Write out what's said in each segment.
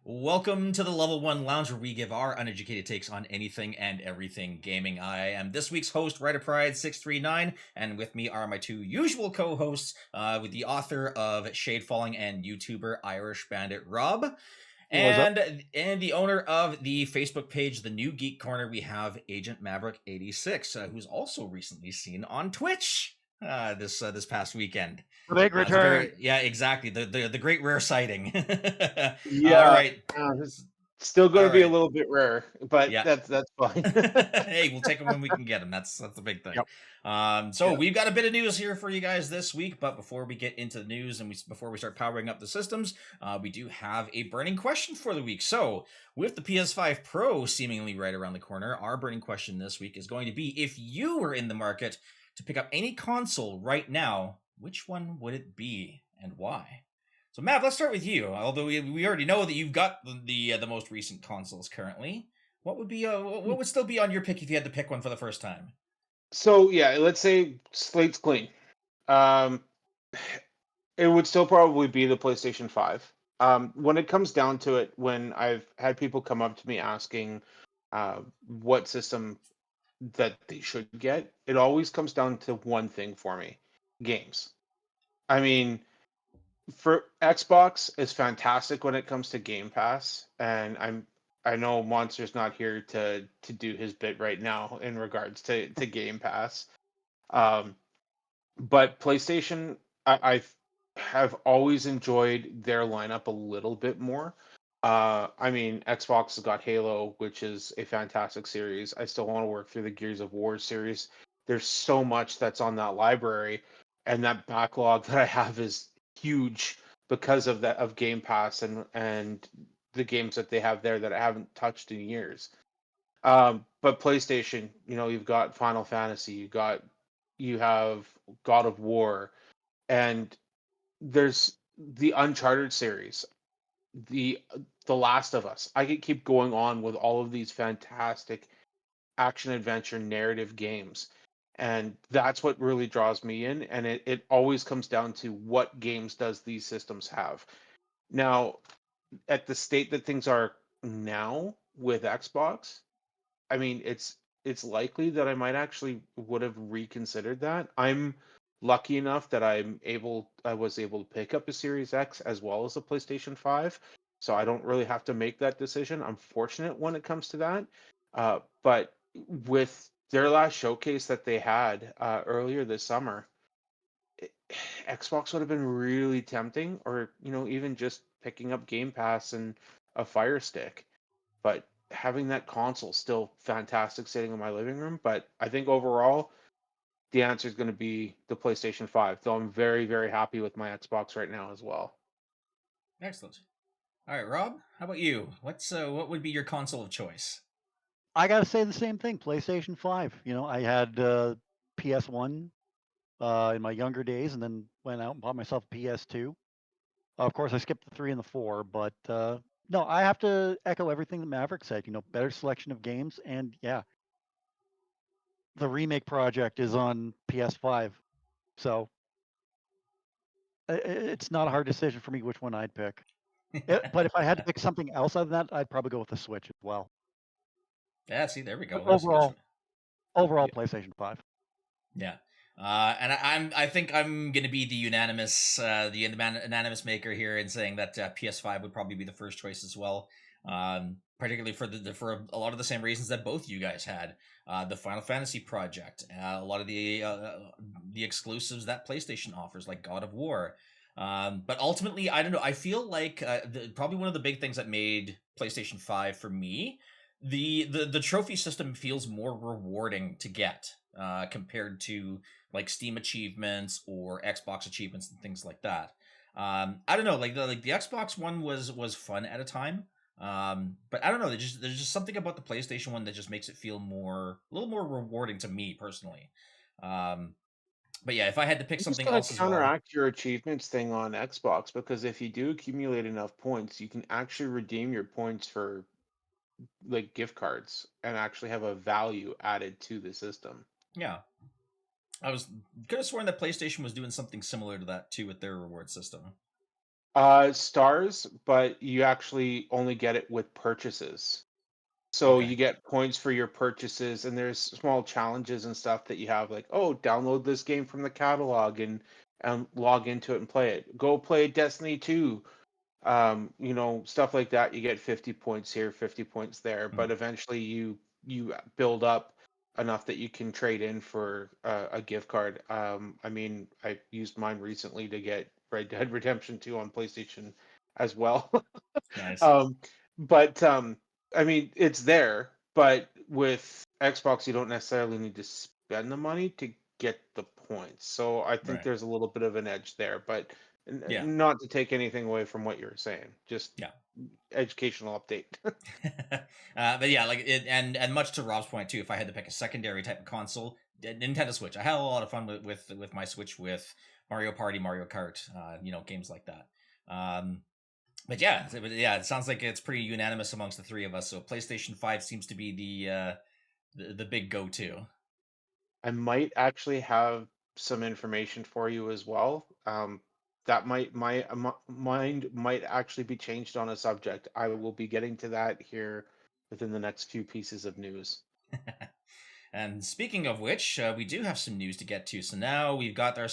Welcome to the Level 1 Lounge, where we give our uneducated takes on anything and everything gaming. I am this week's host, Writer Pride 639, and with me are my two usual co-hosts, with the author of Shade Falling and YouTuber Irish Bandit Rob, What's up? and the owner of the Facebook page, The New Geek Corner. We have Agent Maverick 86, who's also recently seen on Twitch this past weekend. The big It's a return. very exactly the great rare sighting. All Yeah, right, it's still all going to be a right, little bit rare, but yeah. that's fine. Hey, we'll take them when we can get them. That's the big thing. Yep. So Yeah. we've got a bit of news here for you guys this week, but before we get into the news and before we start powering up the systems, we do have a burning question for the week. So with the PS5 Pro seemingly right around the corner, our burning question this week is going to be: if you were in the market to pick up any console right now, which one would it be and why? So Matt, let's start with you. Although we already know that you've got the most recent consoles currently, what would be what would still be on your pick if you had to pick one for the first time? So yeah, let's say slate's clean. Um, it would still probably be the PlayStation 5. When it comes down to it, when I've had people come up to me asking what system that they should get, it always comes down to one thing for me: games. I mean, for Xbox is fantastic when it comes to Game Pass, and I know Monster's not here to do his bit right now in regards to Game Pass. Um, but PlayStation, I have always enjoyed their lineup a little bit more. I mean, Xbox has got Halo, which is a fantastic series. I still want to work through the Gears of War series. There's so much that's on that library, and that backlog that I have is huge because of that of Game Pass and the games that they have there that I haven't touched in years. But PlayStation, you've got Final Fantasy, you have God of War, and there's the Uncharted series, the the Last of Us. I could keep going on with all of these fantastic action adventure narrative games. And that's what really draws me in. And it always comes down to what games does these systems have. Now, at the state that things are now with Xbox, I mean, it's likely that I might actually would have reconsidered that. I'm lucky enough that I was able to pick up a Series X as well as a PlayStation 5, so I don't really have to make that decision. I'm fortunate when it comes to that. But with their last showcase that they had earlier this summer, it- Xbox would have been really tempting, or even just picking up Game Pass and a Fire Stick. But having that console still fantastic sitting in my living room. But I think overall, the answer is going to be the PlayStation 5, though I'm very, very happy with my Xbox right now as well. Excellent. All right, Rob, how about you? What would be your console of choice? I gotta say the same thing. PlayStation 5. I had PS1 in my younger days, and then went out and bought myself a PS2. Of course, I skipped the 3 and the 4, but no, I have to echo everything that Maverick said. Better selection of games, and yeah, the remake project is on PS5, so it's not a hard decision for me which one I'd pick. But if I had to pick something else other than that, I'd probably go with the Switch as well. Yeah, see, there we But go. That's a good choice. overall, PlayStation 5. Yeah. And I think I'm gonna be the unanimous maker here in saying that PS5 would probably be the first choice as well. Particularly for a lot of the same reasons that both you guys had. The Final Fantasy project, a lot of the exclusives that PlayStation offers, like God of War. But ultimately, I don't know. I feel like probably one of the big things that made PlayStation 5 for me, the trophy system feels more rewarding to get compared to like Steam achievements or Xbox achievements and things like that. I don't know, like the Xbox one was fun at a time. But I don't know, there's just something about the PlayStation one that just makes it feel a little more rewarding to me personally. Um, but yeah, if I had to pick You just something got to else as well, counteract your achievements thing on Xbox, because if you do accumulate enough points, you can actually redeem your points for like gift cards and actually have a value added to the system. yeah, I could have sworn that PlayStation was doing something similar to that too with their reward system. Stars, but you actually only get it with purchases. So Okay. you get points for your purchases, and there's small challenges and stuff that you have, like, oh, download this game from the catalog and log into it and play it. Go play Destiny 2. Stuff like that. You get 50 points here, 50 points there, Hmm. but eventually you build up enough that you can trade in for a gift card. I mean, I used mine recently to get Red Dead Redemption 2 on PlayStation as well. Nice. Um, but I mean, it's there, but with Xbox, you don't necessarily need to spend the money to get the points. So I think Right. there's a little bit of an edge there, but Yeah. not to take anything away from what you were saying, just Yeah. educational update. But yeah, like it, and much to Rob's point too. If I had to pick a secondary type of console, Nintendo Switch. I had a lot of fun with my Switch with Mario Party, Mario Kart, games like that. Um, but yeah, it sounds like it's pretty unanimous amongst the three of us. So PlayStation 5 seems to be the big go-to. I might actually have some information for you as well. That might my mind might actually be changed on a subject. I will be getting to that here within the next few pieces of news. And speaking of which, we do have some news to get to. So now we got the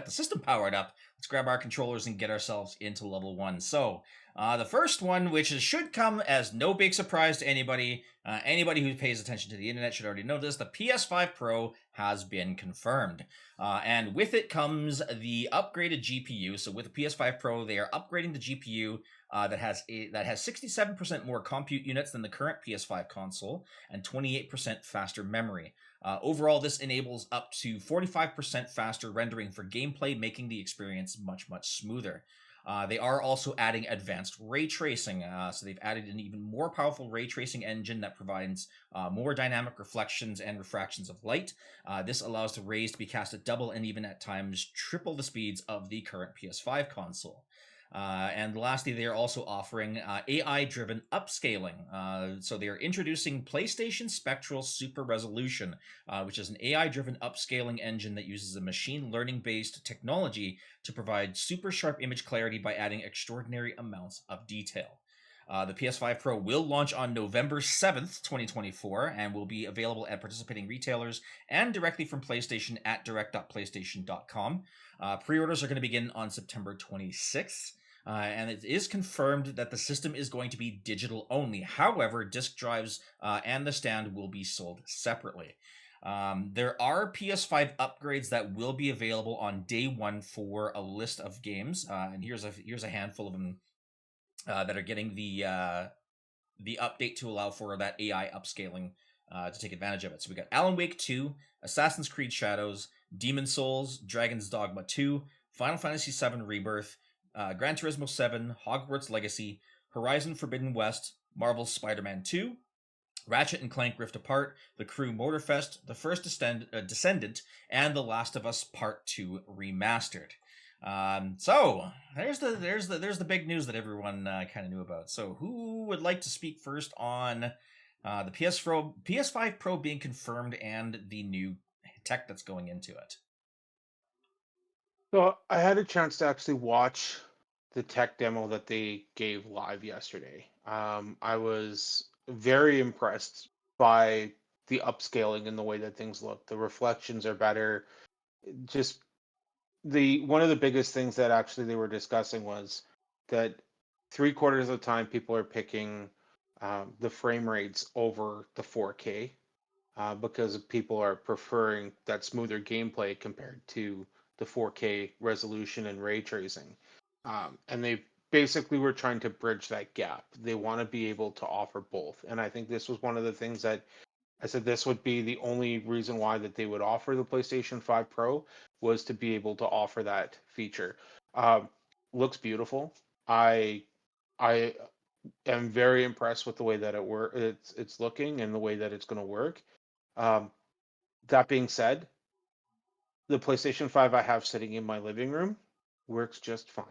system powered up. Let's grab our controllers and get ourselves into level 1. So the first one, which should come as no big surprise to anybody, anybody who pays attention to the internet should already know this. The PS5 Pro has been confirmed, and with it comes the upgraded GPU. So with the PS5 Pro, they are upgrading the GPU. That has 67% more compute units than the current PS5 console and 28% faster memory. Overall, this enables up to 45% faster rendering for gameplay, making the experience much, much smoother. They are also adding advanced ray tracing, so they've added an even more powerful ray tracing engine that provides more dynamic reflections and refractions of light. This allows the rays to be cast at double and even at times triple the speeds of the current PS5 console. And lastly, they are also offering AI driven upscaling. So they are introducing PlayStation Spectral Super Resolution, which is an AI driven upscaling engine that uses a machine learning based technology to provide super sharp image clarity by adding extraordinary amounts of detail. The PS5 Pro will launch on November 7th, 2024, and will be available at participating retailers and directly from PlayStation at direct.playstation.com. Pre-orders are going to begin on September 26th. And it is confirmed that the system is going to be digital only. However, disk drives and the stand will be sold separately. There are PS5 upgrades that will be available on day one for a list of games, and here's a handful of them that are getting the update to allow for that AI upscaling to take advantage of it. So we got Alan Wake 2, Assassin's Creed Shadows, Demon Souls, Dragon's Dogma 2, Final Fantasy 7 Rebirth, Gran Turismo 7, Hogwarts Legacy, Horizon Forbidden West, Marvel's Spider-Man 2, Ratchet and Clank Rift Apart, The Crew Motorfest, The First Descendant, and The Last of Us Part 2 Remastered. So there's the big news that everyone kind of knew about. So who would like to speak first on the PS5 Pro being confirmed and the new tech that's going into it? So I had a chance to actually watch the tech demo that they gave live yesterday. I was very impressed by the upscaling and the way that things look. The reflections are better. Just the one of the biggest things that actually they were discussing was that 3/4 of the time people are picking the frame rates over the 4K because people are preferring that smoother gameplay compared to the 4K resolution and ray tracing. And they basically were trying to bridge that gap. They want to be able to offer both. And I think this was one of the things that I said this would be the only reason why that they would offer the PlayStation 5 Pro was to be able to offer that feature. Um, Looks beautiful. I I am very impressed with the way that it's looking and the way that it's going to work. Um, that being said, the PlayStation 5 I have sitting in my living room works just fine.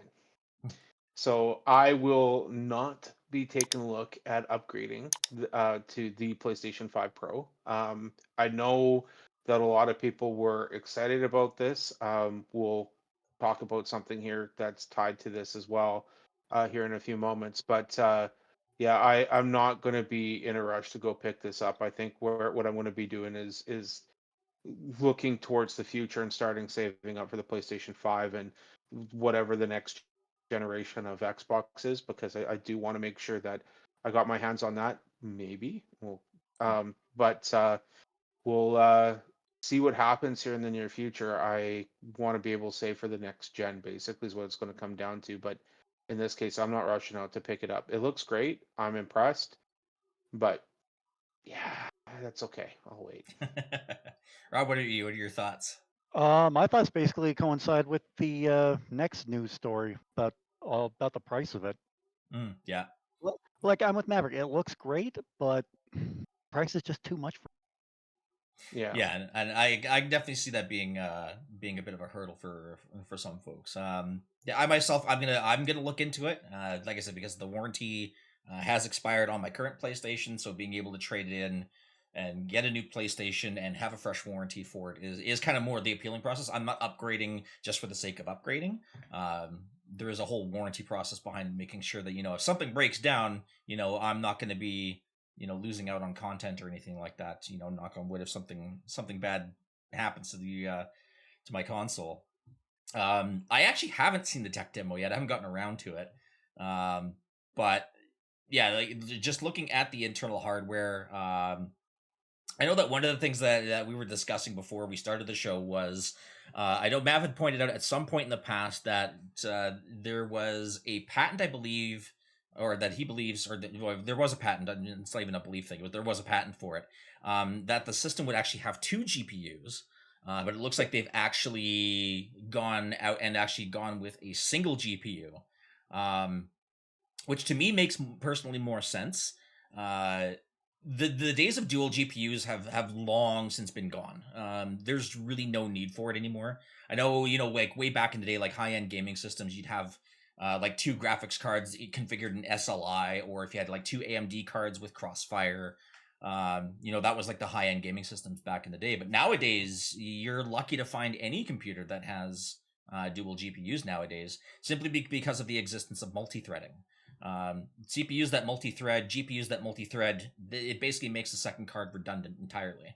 So I will not be taking a look at upgrading to the PlayStation 5 Pro. I know that a lot of people were excited about this. We'll talk about something here that's tied to this as well here in a few moments. But yeah, I'm not going to be in a rush to go pick this up. I think what I'm going to be doing is looking towards the future and starting saving up for the PlayStation 5 and whatever the next generation of Xbox is, because I do want to make sure that I got my hands on that. Maybe. Well, but we'll see what happens here in the near future. I want to be able to save for the next gen, basically, is what it's going to come down to. But in this case, I'm not rushing out to pick it up. It looks great. I'm impressed. But yeah, that's okay. I'll wait. Rob, what are your thoughts? My thoughts basically coincide with the next news story about the price of it. Yeah. Like I'm with Maverick. It looks great, but price is just too much for. Yeah. Yeah, and I can definitely see that being being a bit of a hurdle for some folks. Yeah, I myself I'm gonna look into it. Like I said, because the warranty has expired on my current PlayStation, so being able to trade it in and get a new PlayStation and have a fresh warranty for it is kind of more the appealing process. I'm not upgrading just for the sake of upgrading. There is a whole warranty process behind making sure that if something breaks down, I'm not going to be losing out on content or anything like that. Knock on wood, if something bad happens to the to my console. I actually haven't seen the tech demo yet. I haven't gotten around to it. But yeah, like just looking at the internal hardware, I know that one of the things that we were discussing before we started the show was I know Mav had pointed out at some point in the past that there was a patent, I believe, or that he believes, or that, well, there was a patent. It's not even a belief thing, but there was a patent for it. That the system would actually have 2 GPUs, but it looks like they've actually gone out and actually gone with a single GPU, which to me makes personally more sense. The days of dual GPUs have long since been gone. There's really no need for it anymore. I know, like way back in the day, like high-end gaming systems, you'd have like 2 graphics cards configured in SLI, or if you had like 2 AMD cards with Crossfire, that was like the high-end gaming systems back in the day. But nowadays, you're lucky to find any computer that has dual GPUs nowadays, simply because of the existence of multi-threading. CPUs that multi-thread, GPUs that multi-thread, it basically makes the second card redundant entirely.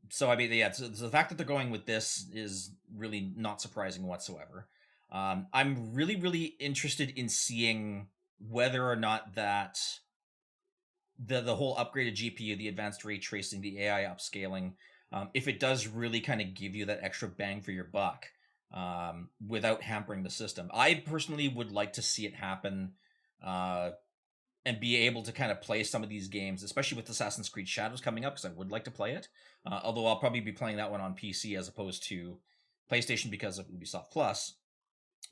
So I mean, yeah, so the fact that they're going with this is really not surprising whatsoever. I'm really, really interested in seeing whether or not that the whole upgraded GPU, the advanced ray tracing, the AI upscaling, if it does really kind of give you that extra bang for your buck, without hampering the system. I personally would like to see it happen, and be able to kind of play some of these games, especially with Assassin's Creed Shadows coming up, because I would like to play it. Although I'll probably be playing that one on PC as opposed to PlayStation because of Ubisoft Plus.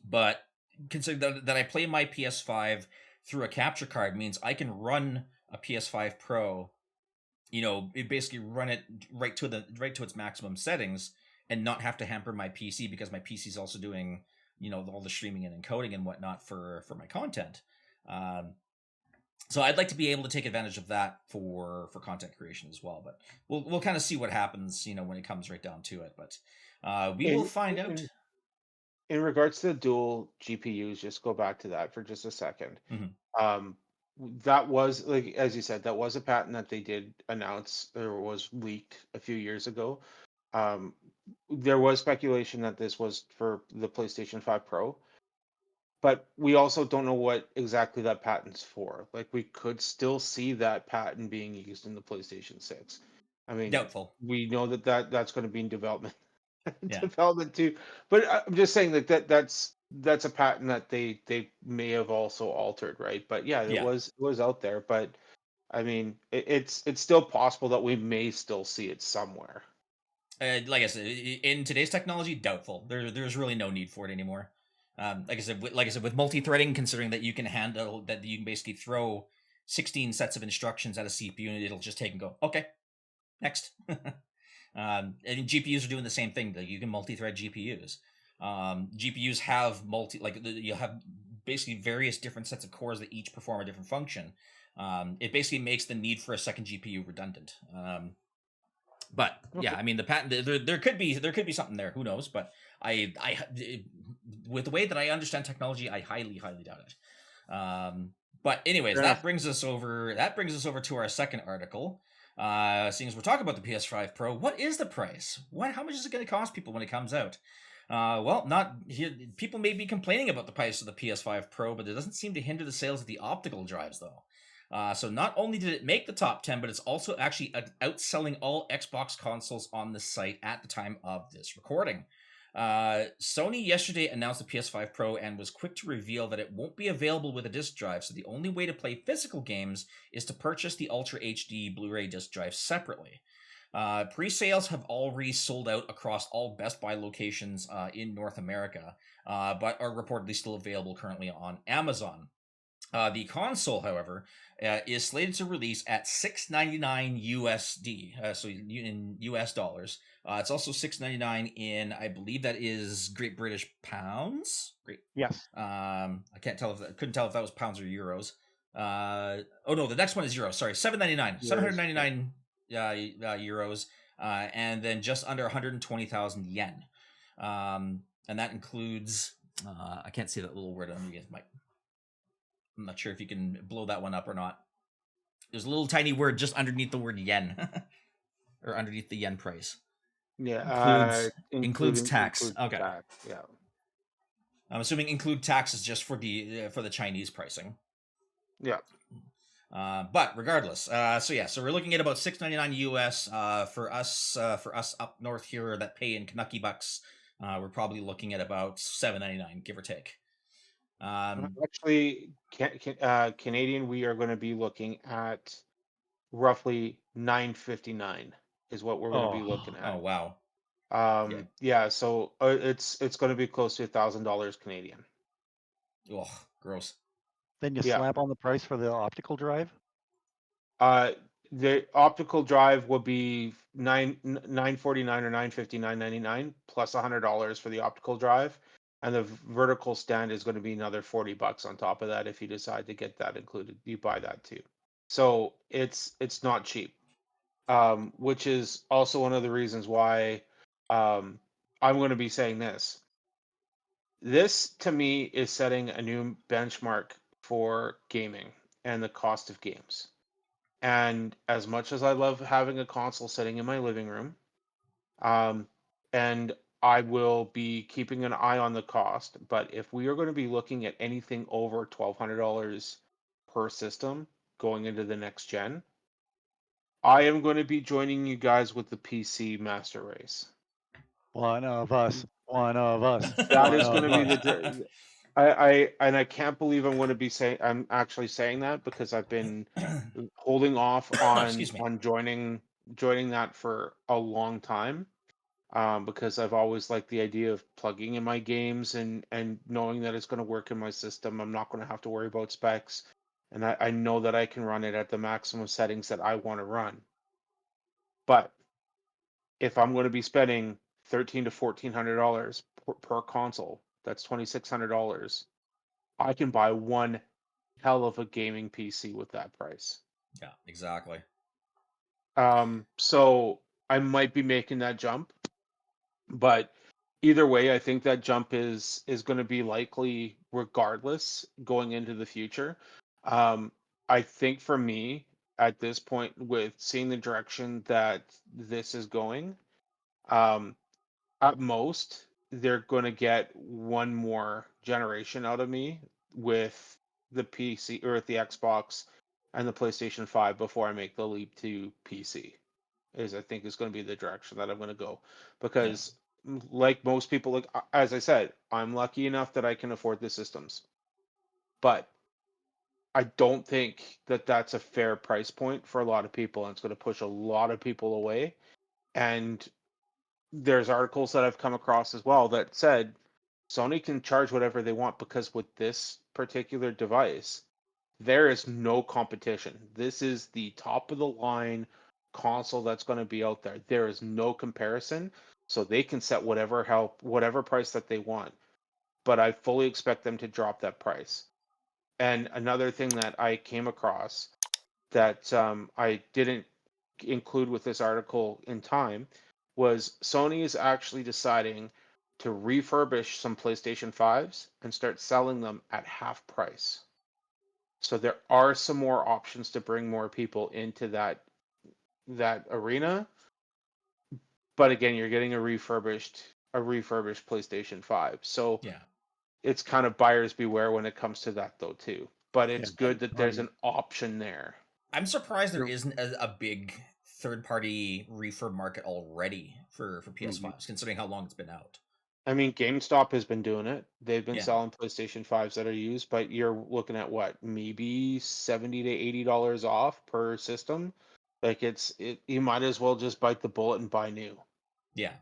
But consider that I play my PS5 through a capture card means I can run a PS5 Pro. It basically run it right to its maximum settings and not have to hamper my PC, because my PC is also doing all the streaming and encoding and whatnot for my content. So I'd like to be able to take advantage of that for content creation as well. But we'll kind of see what happens when it comes right down to it. But we will find out. In regards to the dual GPUs, just go back to that for just a second. Mm-hmm. That was, like as you said, that was a patent that they did announce, or was leaked a few years ago. There was speculation that this was for the PlayStation 5 Pro, but we also don't know what exactly that patent's for. Like, we could still see that patent being used in the PlayStation 6. I mean, Doubtful. we know that's going to be in development Yeah. development too. But I'm just saying that's a patent that they may have also altered, right? But yeah, it Yeah. was out there. But I mean, it's still possible that we may still see it somewhere. Like I said, in today's technology, doubtful. There's really no need for it anymore. Like I said, with multi-threading, considering that you can basically throw 16 sets of instructions at a CPU and it'll just take and go, okay, next. And GPUs are doing the same thing. Like, you can multi-thread GPUs. GPUs have you have basically various different sets of cores that each perform a different function. It basically makes the need for a second GPU redundant. But yeah, I mean, the patent, there could be something there. Who knows? But with the way that I understand technology, I highly doubt it. But anyways, Fair that enough. brings us over to our second article. Seeing as we're talking about the PS5 Pro, what is the price? How much is it going to cost people when it comes out? Well, not here. People may be complaining about the price of the PS5 Pro, but it doesn't seem to hinder the sales of the optical drives, though. So not only did it make the top 10, but it's also actually outselling all Xbox consoles on the site at the time of this recording. Sony yesterday announced the PS5 Pro and was quick to reveal that it won't be available with a disc drive, so the only way to play physical games is to purchase the Ultra HD Blu-ray disc drive separately. Pre-sales have already sold out across all Best Buy locations in North America, but are reportedly still available currently on Amazon. The console, however, is slated to release at $699 USD, so in US dollars. It's also $699 in, I believe that is Great British pounds. Great. Yes. I couldn't tell if that was pounds or euros. Oh no, the next one is euros. Sorry, $799, €799 euros, and then just under 120,000 yen. And that includes, I can't see that little word on you guys might. I'm not sure if you can blow that one up or not. There's a little tiny word just underneath the word yen, or underneath the yen price. Yeah, Includes tax. includes Okay, tax, yeah. I'm assuming include tax is just for the Chinese pricing. Yeah. But regardless, so we're looking at about $699 US. For us up north here that pay in Canucky bucks, we're probably looking at about $7.99, give or take. Actually, Canadian, we are going to be looking at roughly $9.59 is what we're going to be looking Oh at. wow. Yeah, so it's going to be close to $1,000 Canadian. Ugh, gross. Then you Yeah. slap on the price for the optical drive. The optical drive will be $9.49 or $9.59.99 plus $100 for the optical drive, and the vertical stand is going to be another $40 on top of that if you decide to get that included. You buy that too, so it's not cheap, which is also one of the reasons why I'm going to be saying this. This to me is setting a new benchmark for gaming and the cost of games. And as much as I love having a console sitting in my living room, and I will be keeping an eye on the cost, but if we are going to be looking at anything over $1,200 per system going into the next gen, I am going to be joining you guys with the PC master race. One of us. One of us. That one is going of to be us. the. I can't believe I'm going to be saying I'm actually saying that because I've been holding off Excuse me. on joining that for a long time, because I've always liked the idea of plugging in my games and knowing that it's going to work in my system. I'm not going to have to worry about specs, and I know that I can run it at the maximum settings that I want to run. But if I'm going to be spending $1,300 to $1,400 per console, that's $2,600. I can buy one hell of a gaming PC with that price. Yeah, exactly. So I might be making that jump, but either way, I think that jump is going to be likely regardless going into the future. I think for me at this point, with seeing the direction that this is going, um, at most they're going to get one more generation out of me with the PC or with the Xbox and the PlayStation 5 before I make the leap to PC. I think is going to be the direction that I'm going to go, because like most people, like as I said, I'm lucky enough that I can afford the systems, but I don't think that that's a fair price point for a lot of people, and it's going to push a lot of people away. And there's articles that I've come across as well that said Sony can charge whatever they want, because with this particular device, there is no competition. This is the top of the line console that's going to be out there. There is no comparison, so they can set whatever price that they want. But I fully expect them to drop that price. And another thing that I came across that I didn't include with this article in time was Sony is actually deciding to refurbish some PlayStation 5s and start selling them at half price. So there are some more options to bring more people into that arena. But again, you're getting a refurbished PlayStation 5. So Yeah. it's kind of buyers beware when it comes to that though too. But it's Yeah. good that there's an option there. I'm surprised there You're- isn't a big third-party refurb market already for PS5s, considering how long it's been out. I mean, GameStop has been doing it. They've been Yeah. selling PlayStation 5s that are used, but you're looking at what, maybe $70 to $80 off per system. Like you might as well just bite the bullet and buy new. Yeah.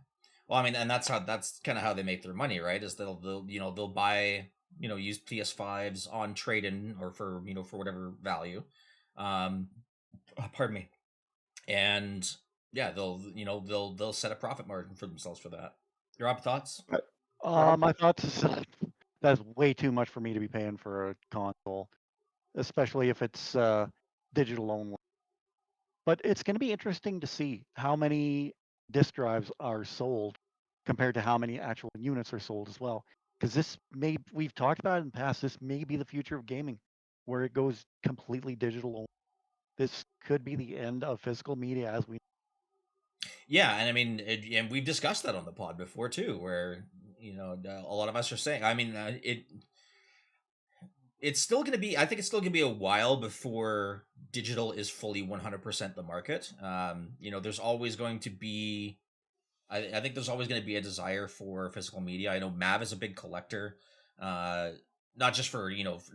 Well, I mean, and that's kind of how they make their money, right? Is they'll buy used PS5s on trade-in or for for whatever value. Pardon me. And yeah, they'll set a profit margin for themselves for that. Your thoughts? My thoughts is that's way too much for me to be paying for a console, especially if it's digital only. But it's going to be interesting to see how many disk drives are sold compared to how many actual units are sold as well. Because we've talked about it in the past, this may be the future of gaming, where it goes completely digital only. This could be the end of physical media as we. Yeah, and I mean, and we've discussed that on the pod before too, where a lot of us are saying. I mean, it's still going to be. I think it's still going to be a while before digital is fully 100% the market. There's always going to be. I think there's always going to be a desire for physical media. I know Mav is a big collector, not just for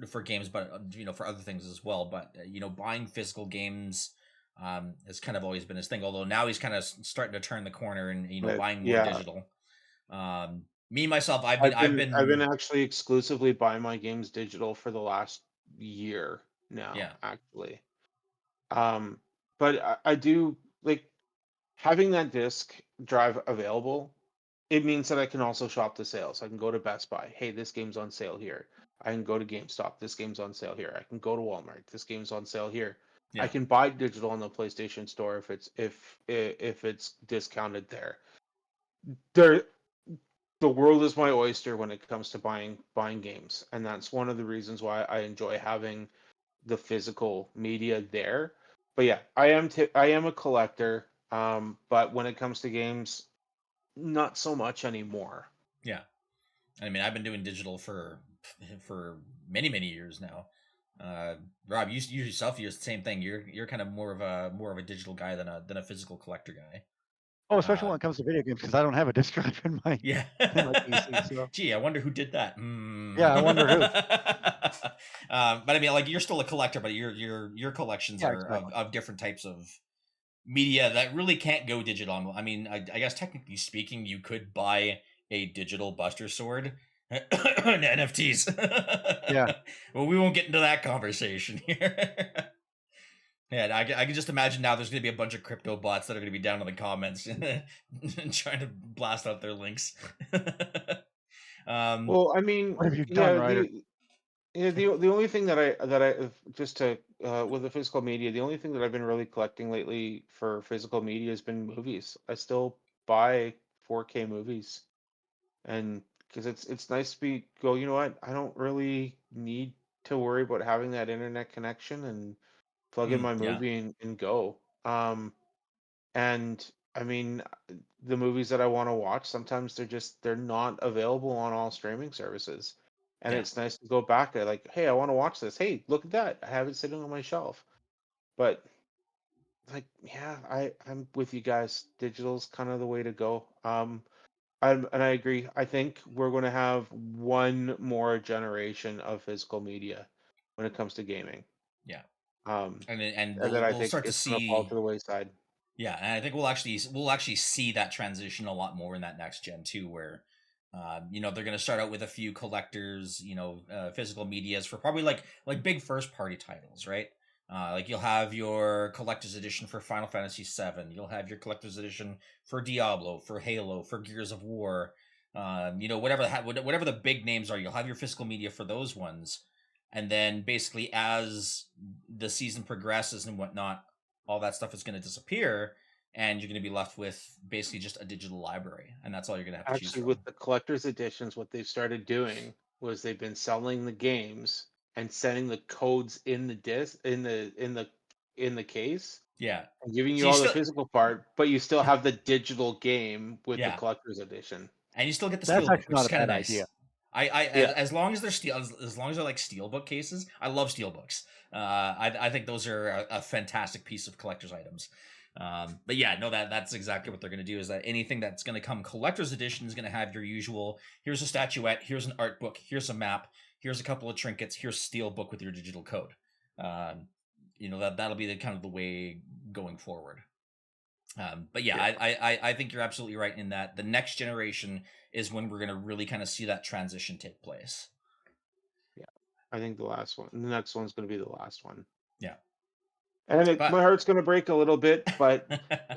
for games, but for other things as well. But buying physical games has kind of always been his thing. Although now he's kind of starting to turn the corner and buying more digital. Me myself, I've I've been been actually exclusively buying my games digital for the last year now, yeah actually. But I do like having that disc drive available. It means that I can also shop the sales. I can go to Best Buy. Hey, this game's on sale here. I can go to GameStop. This game's on sale here. I can go to Walmart. This game's on sale here. I yeah can buy digital on the PlayStation Store if it's discounted there. There, the world is my oyster when it comes to buying games, and that's one of the reasons why I enjoy having the physical media there. But yeah, I am a collector. But when it comes to games, not so much anymore. yeah. I mean, I've been doing digital for many years now. Rob, you yourself, you're the same thing. You're kind of more of a digital guy than a physical collector guy. Oh, especially when it comes to video games, because I don't have a disk drive Yeah. in my PC. So Gee, I wonder who did that. yeah, I wonder who. But I mean, like, you're still a collector, but your collections Yeah, are exactly. of different types of media that really can't go digital. I mean, I guess technically speaking, you could buy a digital Buster Sword and NFTs. Yeah. Well, we won't get into that conversation here. Yeah, I can just imagine now there's going to be a bunch of crypto bots that are going to be down in the comments and trying to blast out their links. Well, I mean, What have you done, yeah, Ryder? the only thing that I just to with the physical media, the only thing that I've been really collecting lately for physical media has been movies. I still buy 4K movies, and because it's nice to go, you know what? I don't really need to worry about having that internet connection and plug in my yeah, movie and go. And I mean, the movies that I want to watch, sometimes they're not available on all streaming services. And yeah, it's nice to go back and like, hey, I want to watch this. Hey, look at that. I have it sitting on my shelf. But like, yeah, I'm with you guys. Digital's kind of the way to go. And I agree. I think we're going to have one more generation of physical media when it comes to gaming. yeah. Um, And and then I we'll think start to it's going to fall see. to the wayside. Yeah, and I think we'll actually see that transition a lot more in that next gen too, where they're going to start out with a few collectors, physical medias for probably like big first party titles, right? Like, you'll have your collector's edition for Final Fantasy VII, you'll have your collector's edition for Diablo, for Halo, for Gears of War, whatever the big names are, you'll have your physical media for those ones, and then basically as the season progresses and whatnot, all that stuff is going to disappear, and you're going to be left with basically just a digital library, and that's all you're going to have to choose Actually, from. with the collector's editions, what they've started doing was they've been selling the games and sending the codes in the disc in the case Yeah. and giving So you you all the still, physical part, but you still have the digital game with the yeah, collector's edition. and you still get the That's steelbook, actually which not is a kind of bad idea. nice. I Yeah, as long as they're as long as they're like steelbook cases, I love steelbooks. I think those are a fantastic piece of collector's items. But yeah, no, that's exactly what they're going to do. Is that anything that's going to come collector's edition is going to have your usual. Here's a statuette. Here's an art book. Here's a map. Here's a couple of trinkets. Here's a steelbook with your digital code. Um, that'll be the kind of the way going forward. But yeah, yeah. I think you're absolutely right in that the next generation is when we're going to really kind of see that transition take place. Yeah, I think the next one's going to be the last one, Yeah, and but my heart's going to break a little bit, but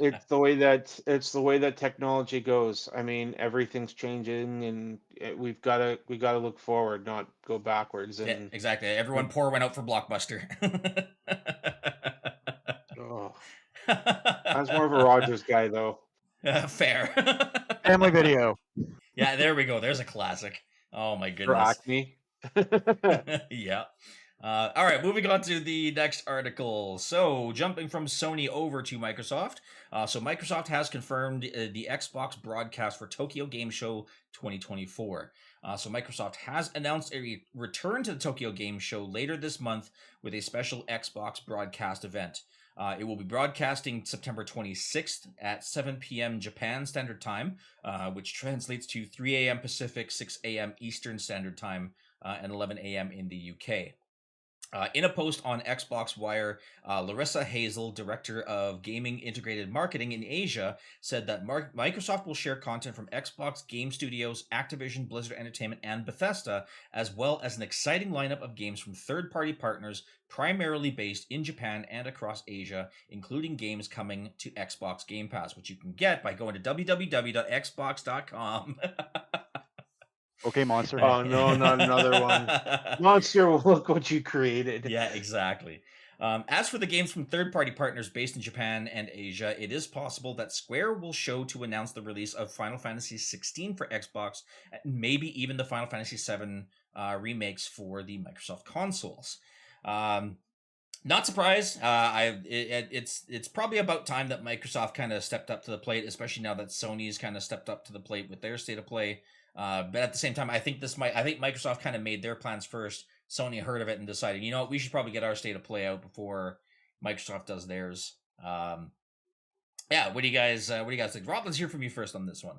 it's the way that technology goes. I mean, everything's changing, and we gotta look forward, not go backwards. yeah, And exactly. Everyone poor went out for Blockbuster. oh, I was more of a Rogers guy, though. Fair. Family Video. Yeah, there we go. There's a classic. Oh my For goodness. Acme. Yeah. All right, moving on to the next article. So, jumping from Sony over to Microsoft. So, Microsoft has confirmed the Xbox broadcast for Tokyo Game Show 2024. So, Microsoft has announced a return to the Tokyo Game Show later this month with a special Xbox broadcast event. It will be broadcasting September 26th at 7 p.m. Japan Standard Time, which translates to 3 a.m. Pacific, 6 a.m. Eastern Standard Time, and 11 a.m. in the UK. In a post on Xbox Wire, Larissa Hazel, director of gaming integrated marketing in Asia, said that Microsoft will share content from Xbox Game Studios, Activision, Blizzard Entertainment, and Bethesda, as well as an exciting lineup of games from third-party partners, primarily based in Japan and across Asia, including games coming to Xbox Game Pass, which you can get by going to www.xbox.com. Okay, Monster. Oh no, not another one. Monster, look what you created. Yeah, exactly. As for the games from third-party partners based in Japan and Asia, it is possible that Square will show to announce the release of Final Fantasy XVI for Xbox, and maybe even the Final Fantasy VII remakes for the Microsoft consoles. Um, Not surprised. It's probably about time that Microsoft kind of stepped up to the plate, especially now that Sony's kind of stepped up to the plate with their state of play. But at the same time, I think Microsoft kind of made their plans first. Sony heard of it and decided, you know what, we should probably get our state of play out before Microsoft does theirs. Yeah, what do you guys think? Rob, let's hear from you first on this one.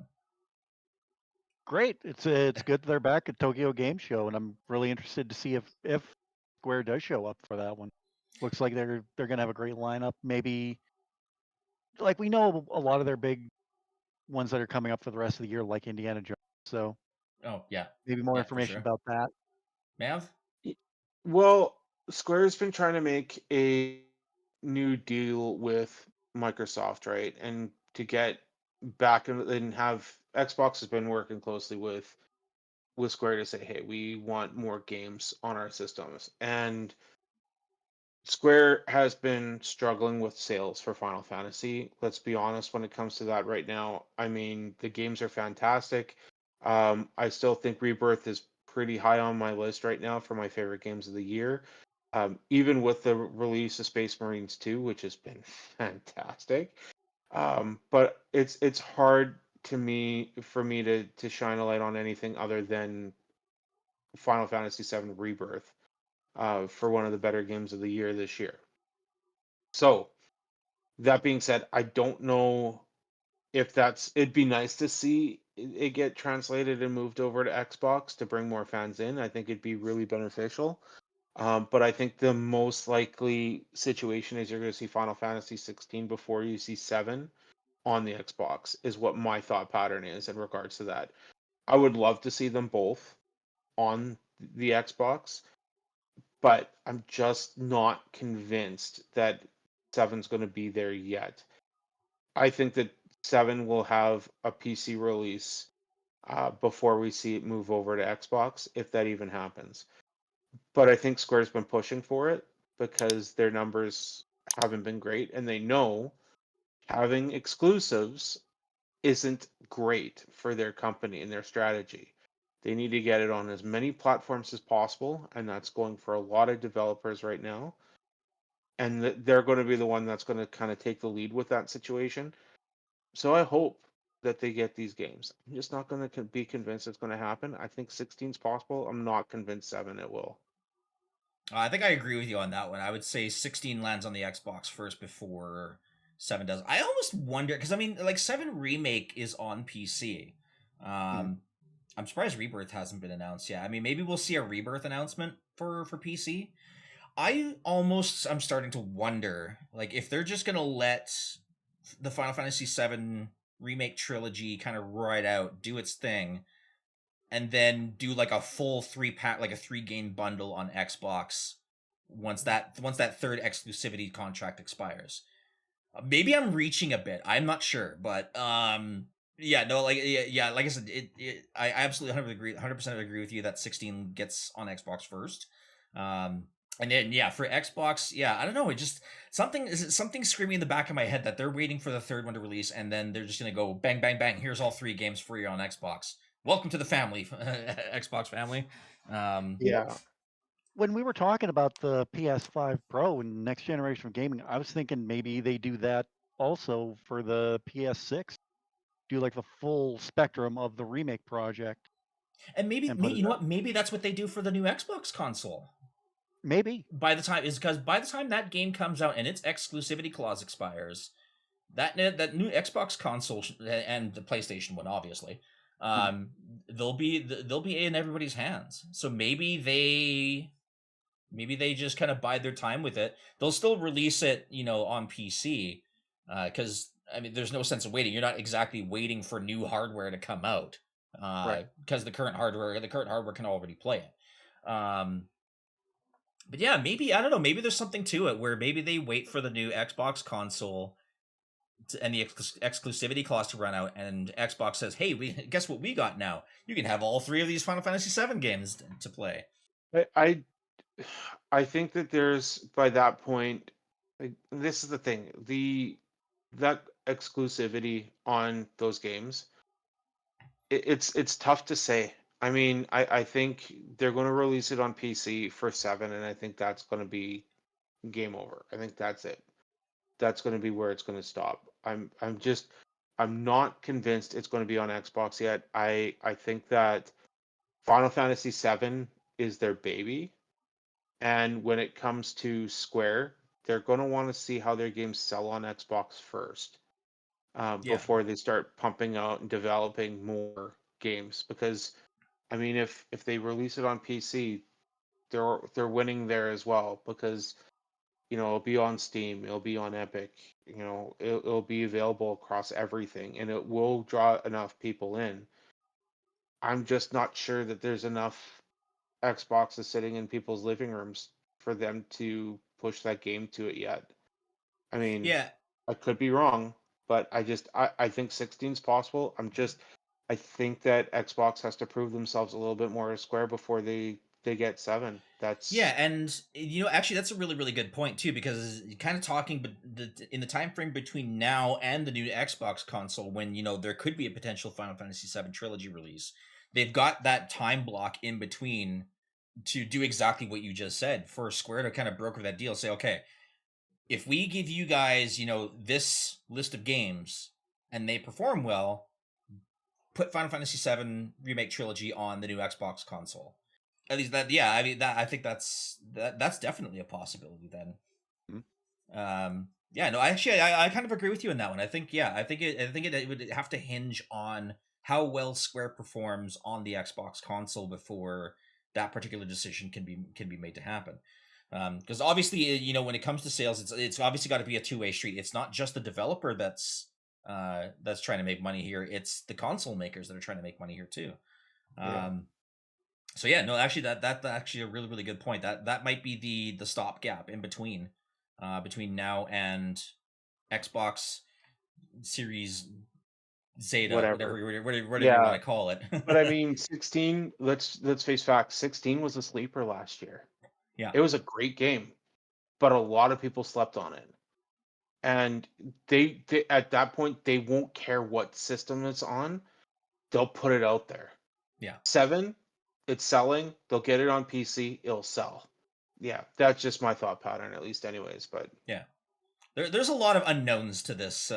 Great. It's good they're back at Tokyo Game Show, and I'm really interested to see if Square does show up for that one. Looks like they're gonna have a great lineup. Maybe like we know a lot of their big ones that are coming up for the rest of the year, like Indiana Jones. So Oh yeah, maybe more yeah, for information sure. about that. Mav? Well, Square's been trying to make a new deal with Microsoft, right? And to get back and have Xbox has been working closely with Square to say, hey, we want more games on our systems. And Square has been struggling with sales for Final Fantasy. Let's be honest when it comes to that right now. I mean, the games are fantastic. I still think Rebirth is pretty high on my list right now for my favorite games of the year. Even with the release of Space Marines 2, which has been fantastic. But it's hard to me for me to shine a light on anything other than Final Fantasy VII Rebirth for one of the better games of the year this year. So that being said, I don't know if it'd be nice to see it get translated and moved over to Xbox to bring more fans in. I think it'd be really beneficial. But I think the most likely situation is you're going to see Final Fantasy 16 before you see 7 on the Xbox, is what my thought pattern is in regards to that. I would love to see them both on the Xbox, but I'm just not convinced that 7's going to be there yet. I think that 7 will have a PC release before we see it move over to Xbox, if that even happens. But I think Square's been pushing for it because their numbers haven't been great, and they know having exclusives isn't great for their company and their strategy. They need to get it on as many platforms as possible, and that's going for a lot of developers right now. And they're going to be the one that's going to kind of take the lead with that situation. So I hope that they get these games. I'm just not going to be convinced it's going to happen. I think 16 is possible. I'm not convinced 7 it will. I think I agree with you on that one. I would say 16 lands on the Xbox first before 7 does. I almost wonder, because I mean, like 7 Remake is on PC. I'm surprised Rebirth hasn't been announced yet. I mean, maybe we'll see a Rebirth announcement for PC. I'm starting to wonder, like, if they're just gonna let the Final Fantasy VII Remake trilogy kind of ride out, do its thing, and then do like a full 3-pack, like a 3-game bundle on Xbox once that third exclusivity contract expires. Maybe I'm reaching a bit. I'm not sure, but yeah, no, like yeah, like I said, I absolutely 100% agree with you that 16 gets on Xbox first. And then yeah, for Xbox, yeah, I don't know, it just something screaming in the back of my head that they're waiting for the third one to release, and then they're just gonna go bang bang bang. Here's all 3 games free on Xbox. Welcome to the family, Xbox family. Yeah. When we were talking about the PS5 Pro and next generation of gaming, I was thinking maybe they do that also for the PS6. Do like the full spectrum of the remake project And maybe, and put you it know out. what? Maybe that's what they do for the new Xbox console. Maybe. By the time that game comes out and its exclusivity clause expires, that new Xbox console and the PlayStation one, obviously, they'll be in everybody's hands. So maybe they just kind of bide their time with it. They'll still release it, on PC, because I mean, there's no sense of waiting. You're not exactly waiting for new hardware to come out, Right. because the current hardware can already play it. But yeah, maybe, I don't know. Maybe there's something to it where maybe they wait for the new Xbox console and the exclusivity clause to run out, and Xbox says, "Hey, guess what we got now? You can have all 3 of these Final Fantasy VII games to play." I I think that there's by that point, this is the thing, that exclusivity on those games, it's tough to say. I mean, I think they're going to release it on PC for 7, and I think that's going to be game over. I think that's it. That's going to be where it's going to stop. I'm not convinced it's going to be on Xbox yet. I think that Final Fantasy 7 is their baby. And when it comes to Square, they're going to want to see how their games sell on Xbox first, Yeah. before they start pumping out and developing more games. Because I mean, if they release it on PC, they're winning there as well. Because it'll be on Steam, it'll be on Epic, it'll be available across everything, and it will draw enough people in. I'm just not sure that there's enough Xboxes sitting in people's living rooms for them to push that game to it yet. I mean, Yeah. I could be wrong, but I think 16 is possible. I think that Xbox has to prove themselves a little bit more as Square before they get 7. Yeah, That's and actually, that's a really, really good point too, because kind of talking, but in the time frame between now and the new Xbox console, when there could be a potential Final Fantasy VII trilogy release, they've got that time block in between to do exactly what you just said, for Square to kind of broker that deal. Say, okay, if we give you guys, this list of games and they perform well, put Final Fantasy VII Remake trilogy on the new Xbox console. At least that, yeah. I mean, I think that's definitely a possibility then. Yeah, no, I kind of agree with you on that one. I think, yeah, I think it would have to hinge on how well Square performs on the Xbox console before that particular decision can be made to happen. Because obviously, when it comes to sales, it's obviously got to be a 2-way street. It's not just the developer that's trying to make money here. It's the console makers that are trying to make money here too. yeah. So yeah, no, actually, that's actually a really, really good point. That might be the stopgap in between now and Xbox Series Zeta, Whatever. whatever you want Yeah, to call it. but I mean, 16. Let's face facts. 16 was a sleeper last year. Yeah. It was a great game, but a lot of people slept on it. and they at that point they won't care what system it's on. They'll put it out there. Yeah. 7, it's selling. They'll get it on PC. It'll sell. Yeah, that's just my thought pattern, at least, anyways. But Yeah. There's a lot of unknowns to this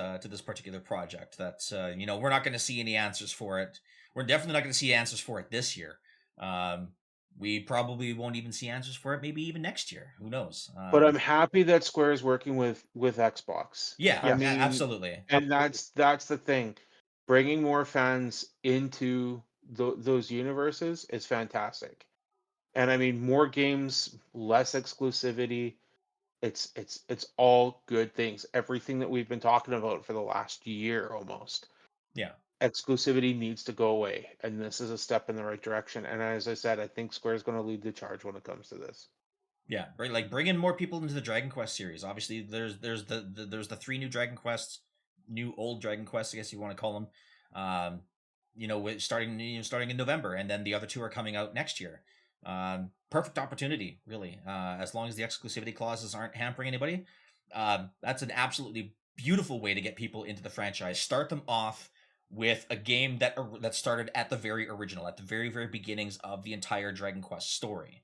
particular project that we're not going to see any answers for it. We're definitely not going to see answers for it this year. We probably won't even see answers for it maybe even next year. Who knows? but I'm happy that Square is working with Xbox. Yeah, I mean, absolutely. and that's the thing. Bringing more fans into those universes is fantastic. And I mean, more games, less exclusivity. It's all good things. Everything that we've been talking about for the last year almost. Yeah. Exclusivity needs to go away, and this is a step in the right direction. And as I said, I think Square is going to lead the charge when it comes to this. Yeah, like bring in more people into the Dragon Quest series. Obviously, there's the 3 new Dragon Quests, new old Dragon Quests, I guess you want to call them. Starting in November, and then the other 2 are coming out next year. Perfect opportunity, really. As long as the exclusivity clauses aren't hampering anybody, that's an absolutely beautiful way to get people into the franchise. Start them off with a game that started at the very original, at the very very beginnings of the entire Dragon Quest story.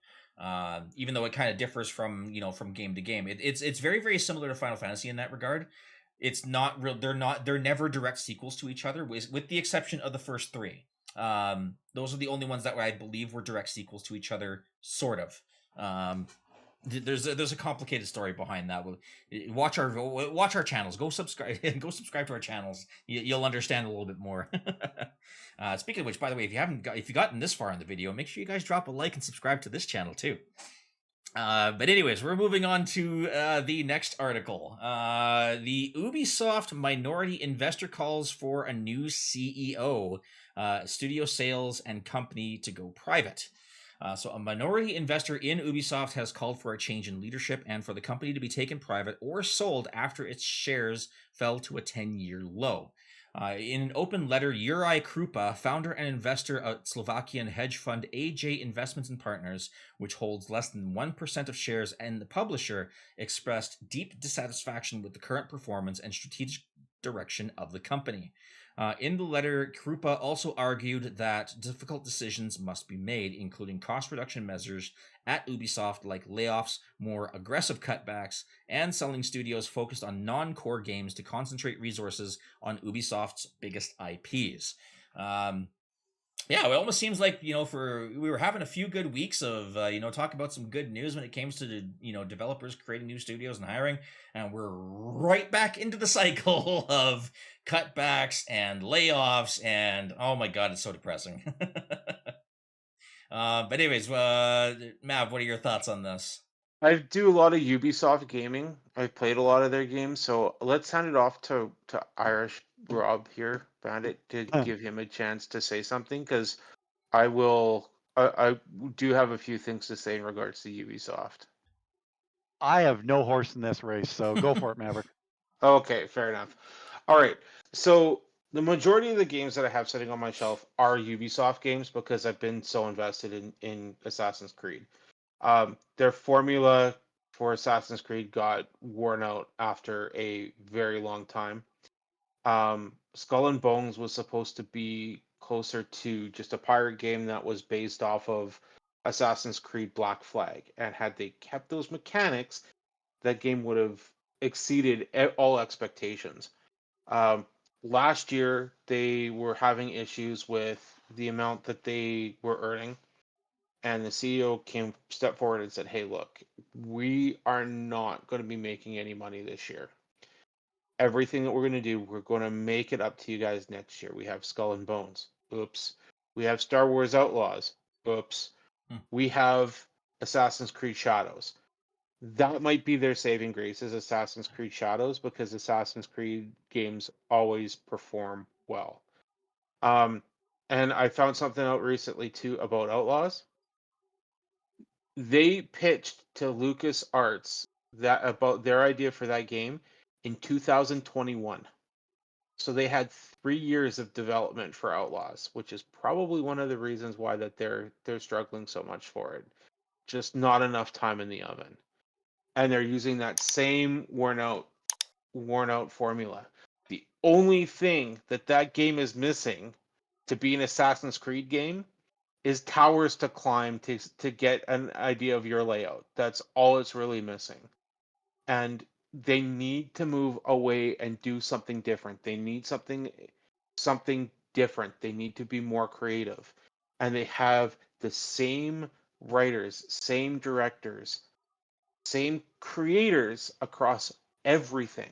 Even though it kind of differs from game to game, it's very very similar to Final Fantasy in that regard. It's not real. They're never direct sequels to each other, with the exception of the first 3. Those are the only ones that I believe were direct sequels to each other, sort of. There's a complicated story behind that. Watch our channels. Go subscribe to our channels. You'll understand a little bit more. Speaking of which, by the way, if you've gotten this far in the video, make sure you guys drop a like and subscribe to this channel too. But anyways, we're moving on to the next article. The Ubisoft minority investor calls for a new CEO, studio sales and company to go private. So a minority investor in Ubisoft has called for a change in leadership and for the company to be taken private or sold after its shares fell to a 10-year low. In an open letter, Juraj Krupa, founder and investor at Slovakian hedge fund AJ Investments and Partners, which holds less than 1% of shares, and the publisher, expressed deep dissatisfaction with the current performance and strategic direction of the company. In the letter, Krupa also argued that difficult decisions must be made, including cost reduction measures at Ubisoft like layoffs, more aggressive cutbacks, and selling studios focused on non-core games to concentrate resources on Ubisoft's biggest IPs. Yeah, it almost seems like, we were having a few good weeks of, talking about some good news when it comes to, developers creating new studios and hiring. And we're right back into the cycle of cutbacks and layoffs. And oh my God, it's so depressing. But anyways, Mav, what are your thoughts on this? I do a lot of Ubisoft gaming. I've played a lot of their games, so let's hand it off to Irish Rob here, Bandit, to give him a chance to say something, because I do have a few things to say in regards to Ubisoft. I have no horse in this race, so go for it, Maverick. Okay, fair enough. All right, so the majority of the games that I have sitting on my shelf are Ubisoft games because I've been so invested in Assassin's Creed. Their formula for Assassin's Creed got worn out after a very long time. Skull and Bones was supposed to be closer to just a pirate game that was based off of Assassin's Creed Black Flag, and had they kept those mechanics, that game would have exceeded all expectations. Last year, they were having issues with the amount that they were earning, and the CEO stepped forward and said, "Hey, look, we are not going to be making any money this year. Everything that we're going to do, we're going to make it up to you guys next year. We have Skull and Bones. Oops. We have Star Wars Outlaws. Oops. We have Assassin's Creed Shadows." That might be their saving grace, is Assassin's Creed Shadows, because Assassin's Creed games always perform well. And I found something out recently too about Outlaws. They pitched to LucasArts about their idea for that game in 2021. So they had 3 years of development for Outlaws, which is probably one of the reasons why that they're struggling so much for it. Just not enough time in the oven. And they're using that same worn out worn out formula. The only thing that game is missing to be an Assassin's Creed game is towers to climb to get an idea of your layout. That's all it's really missing. And they need to move away and do something different. They need something different. They need to be more creative. And they have the same writers, same directors, same creators across everything.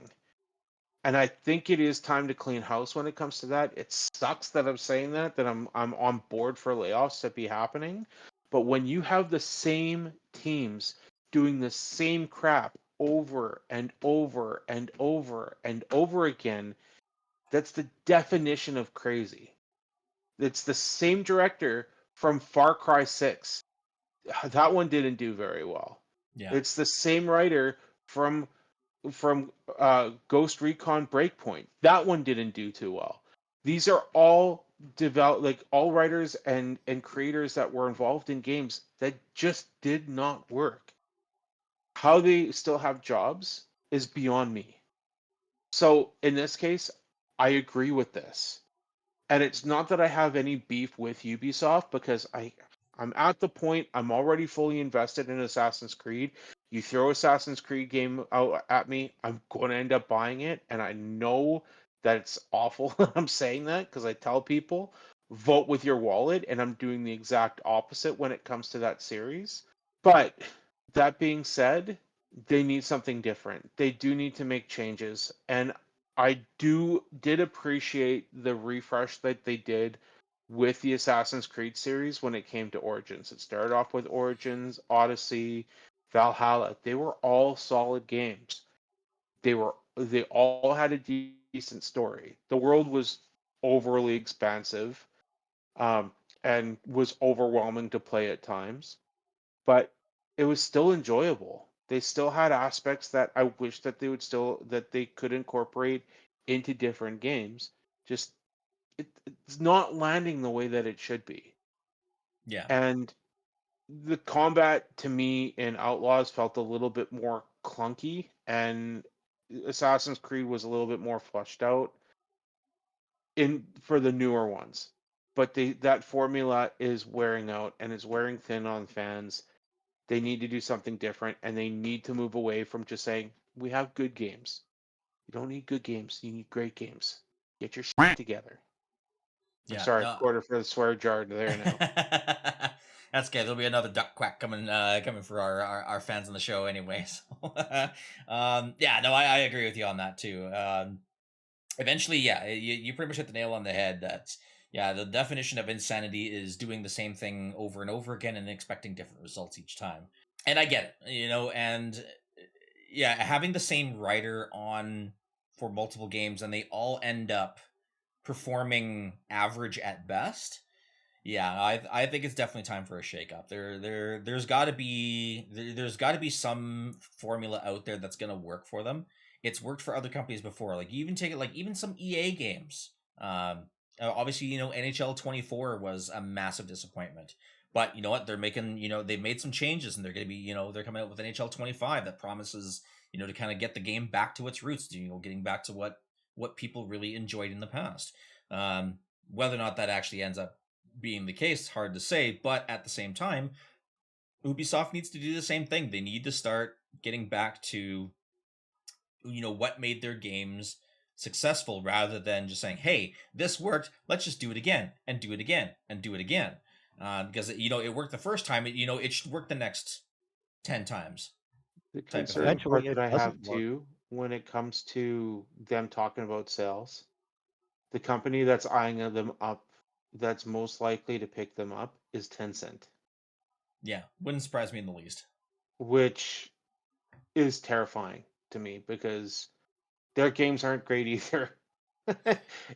And I think it is time to clean house when it comes to that. It sucks that I'm saying that I'm on board for layoffs to be happening. But when you have the same teams doing the same crap over and over and over and over again, that's the definition of crazy. It's the same director from Far Cry 6. That one didn't do very well. Yeah. It's the same writer from Ghost Recon Breakpoint. That one didn't do too well. These are all all writers and creators that were involved in games that just did not work. How they still have jobs is beyond me. So in this case, I agree with this. And it's not that I have any beef with Ubisoft because I'm at the point I'm already fully invested in Assassin's Creed. You throw Assassin's Creed game out at me, I'm going to end up buying it, and I know that it's awful that I'm saying that because I tell people vote with your wallet, and I'm doing the exact opposite when it comes to that series. But that being said, they need something different. They do need to make changes, and I did appreciate the refresh that they did with the Assassin's Creed series when it came to Origins. It started off with Origins, Odyssey, Valhalla. They were all solid games. They all had a decent story. The world was overly expansive, and was overwhelming to play at times, but it was still enjoyable. They still had aspects that I wish that they could incorporate into different games. Just it's not landing the way that it should be. Yeah. And the combat to me in Outlaws felt a little bit more clunky, and Assassin's Creed was a little bit more fleshed out in for the newer ones. But that formula is wearing out and is wearing thin on fans. They need to do something different, and they need to move away from just saying, we have good games. You don't need good games. You need great games. Get your shit together. I'm Yeah. sorry, No. quarter for the swear jar there now. That's okay. There'll be another duck quack coming for our fans on the show anyway. So, yeah, no, I agree with you on that too. Eventually, yeah, you pretty much hit the nail on the head. That yeah, the definition of insanity is doing the same thing over and over again and expecting different results each time. And I get it, and yeah, having the same writer on for multiple games and they all end up performing average at best. Yeah, I think it's definitely time for a shakeup. There's got to be there's got to be some formula out there that's gonna work for them. It's worked for other companies before. Like you even take it like even some EA games. Obviously NHL 24 was a massive disappointment. But you know what? They're making they've made some changes and they're gonna be they're coming out with NHL 25 that promises to kind of get the game back to its roots. Getting back to what people really enjoyed in the past. Whether or not that actually ends up being the case, hard to say, but at the same time, Ubisoft needs to do the same thing. They need to start getting back to what made their games successful rather than just saying, hey, this worked, let's just do it again and do it again and do it again. Because it worked the first time, it should work the next 10 times. The Type of concerning thing. part Eventually, that it I have doesn't work. too, when it comes to them talking about sales, the company that's eyeing them up, that's most likely to pick them up, is Tencent, Yeah, wouldn't surprise me in the least. which is terrifying to me because their games aren't great either.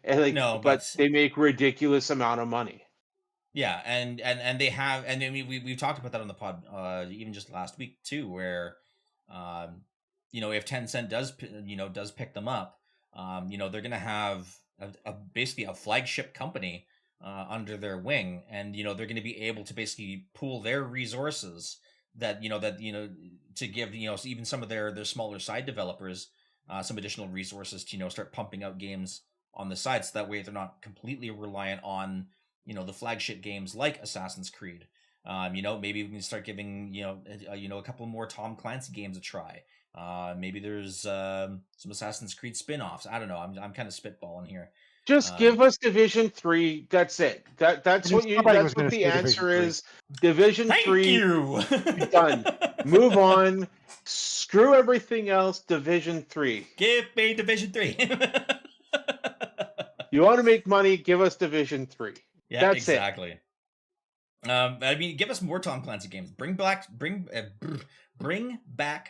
And No, but but they make ridiculous amount of money. yeah, and they have, and I mean we've talked about that on the pod, even just last week too, where, if Tencent does pick them up, they're gonna have basically a flagship company under their wing, and they're gonna be able to basically pool their resources that to give even some of their smaller side developers some additional resources to start pumping out games on the side, so that way they're not completely reliant on the flagship games like Assassin's Creed. Maybe we can start giving a couple more Tom Clancy games a try. Maybe there's some Assassin's Creed spin-offs. I don't know. I'm kind of spitballing here. Just give us Division 3. That's it. That's what gonna the say Division answer 3. is. Division Thank 3. you. Done. Move on. Screw everything else. Division 3. Give me Division 3. You want to make money? Give us Division 3. Yeah, That's exactly. Give us more Tom Clancy games. Bring back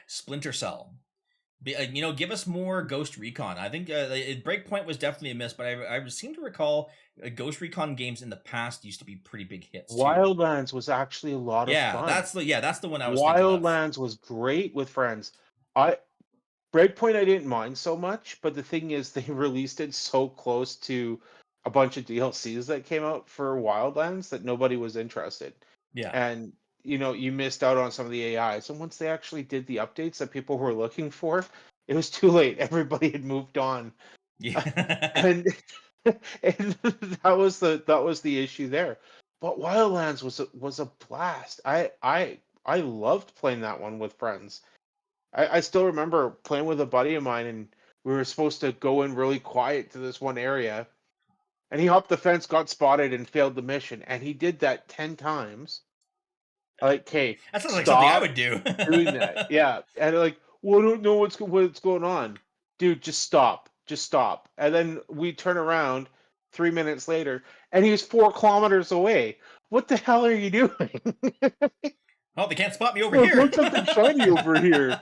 Splinter Cell. Give us more Ghost Recon. I think Breakpoint was definitely a miss, but I seem to recall Ghost Recon games in the past used to be pretty big hits. Wildlands was actually a lot of fun. That's the one I was Wildlands was great with friends. Breakpoint I didn't mind so much, but the thing is they released it so close to a bunch of DLCs that came out for Wildlands that nobody was interested. Yeah. And you missed out on some of the AIs. And once they actually did the updates that people were looking for, it was too late. Everybody had moved on. Yeah. and that was the issue there. But Wildlands was a blast. I loved playing that one with friends. I still remember playing with a buddy of mine, and we were supposed to go in really quiet to this one area, and he hopped the fence, got spotted, and failed the mission. And he did that 10 times. Like, hey, that sounds like something I would do. doing that, yeah. And like, well, I don't know what's going on, dude. Just stop. And then we turn around 3 minutes later, and he was 4 kilometers away. What the hell are you doing? Oh, they can't spot me over here. Look something shiny over here.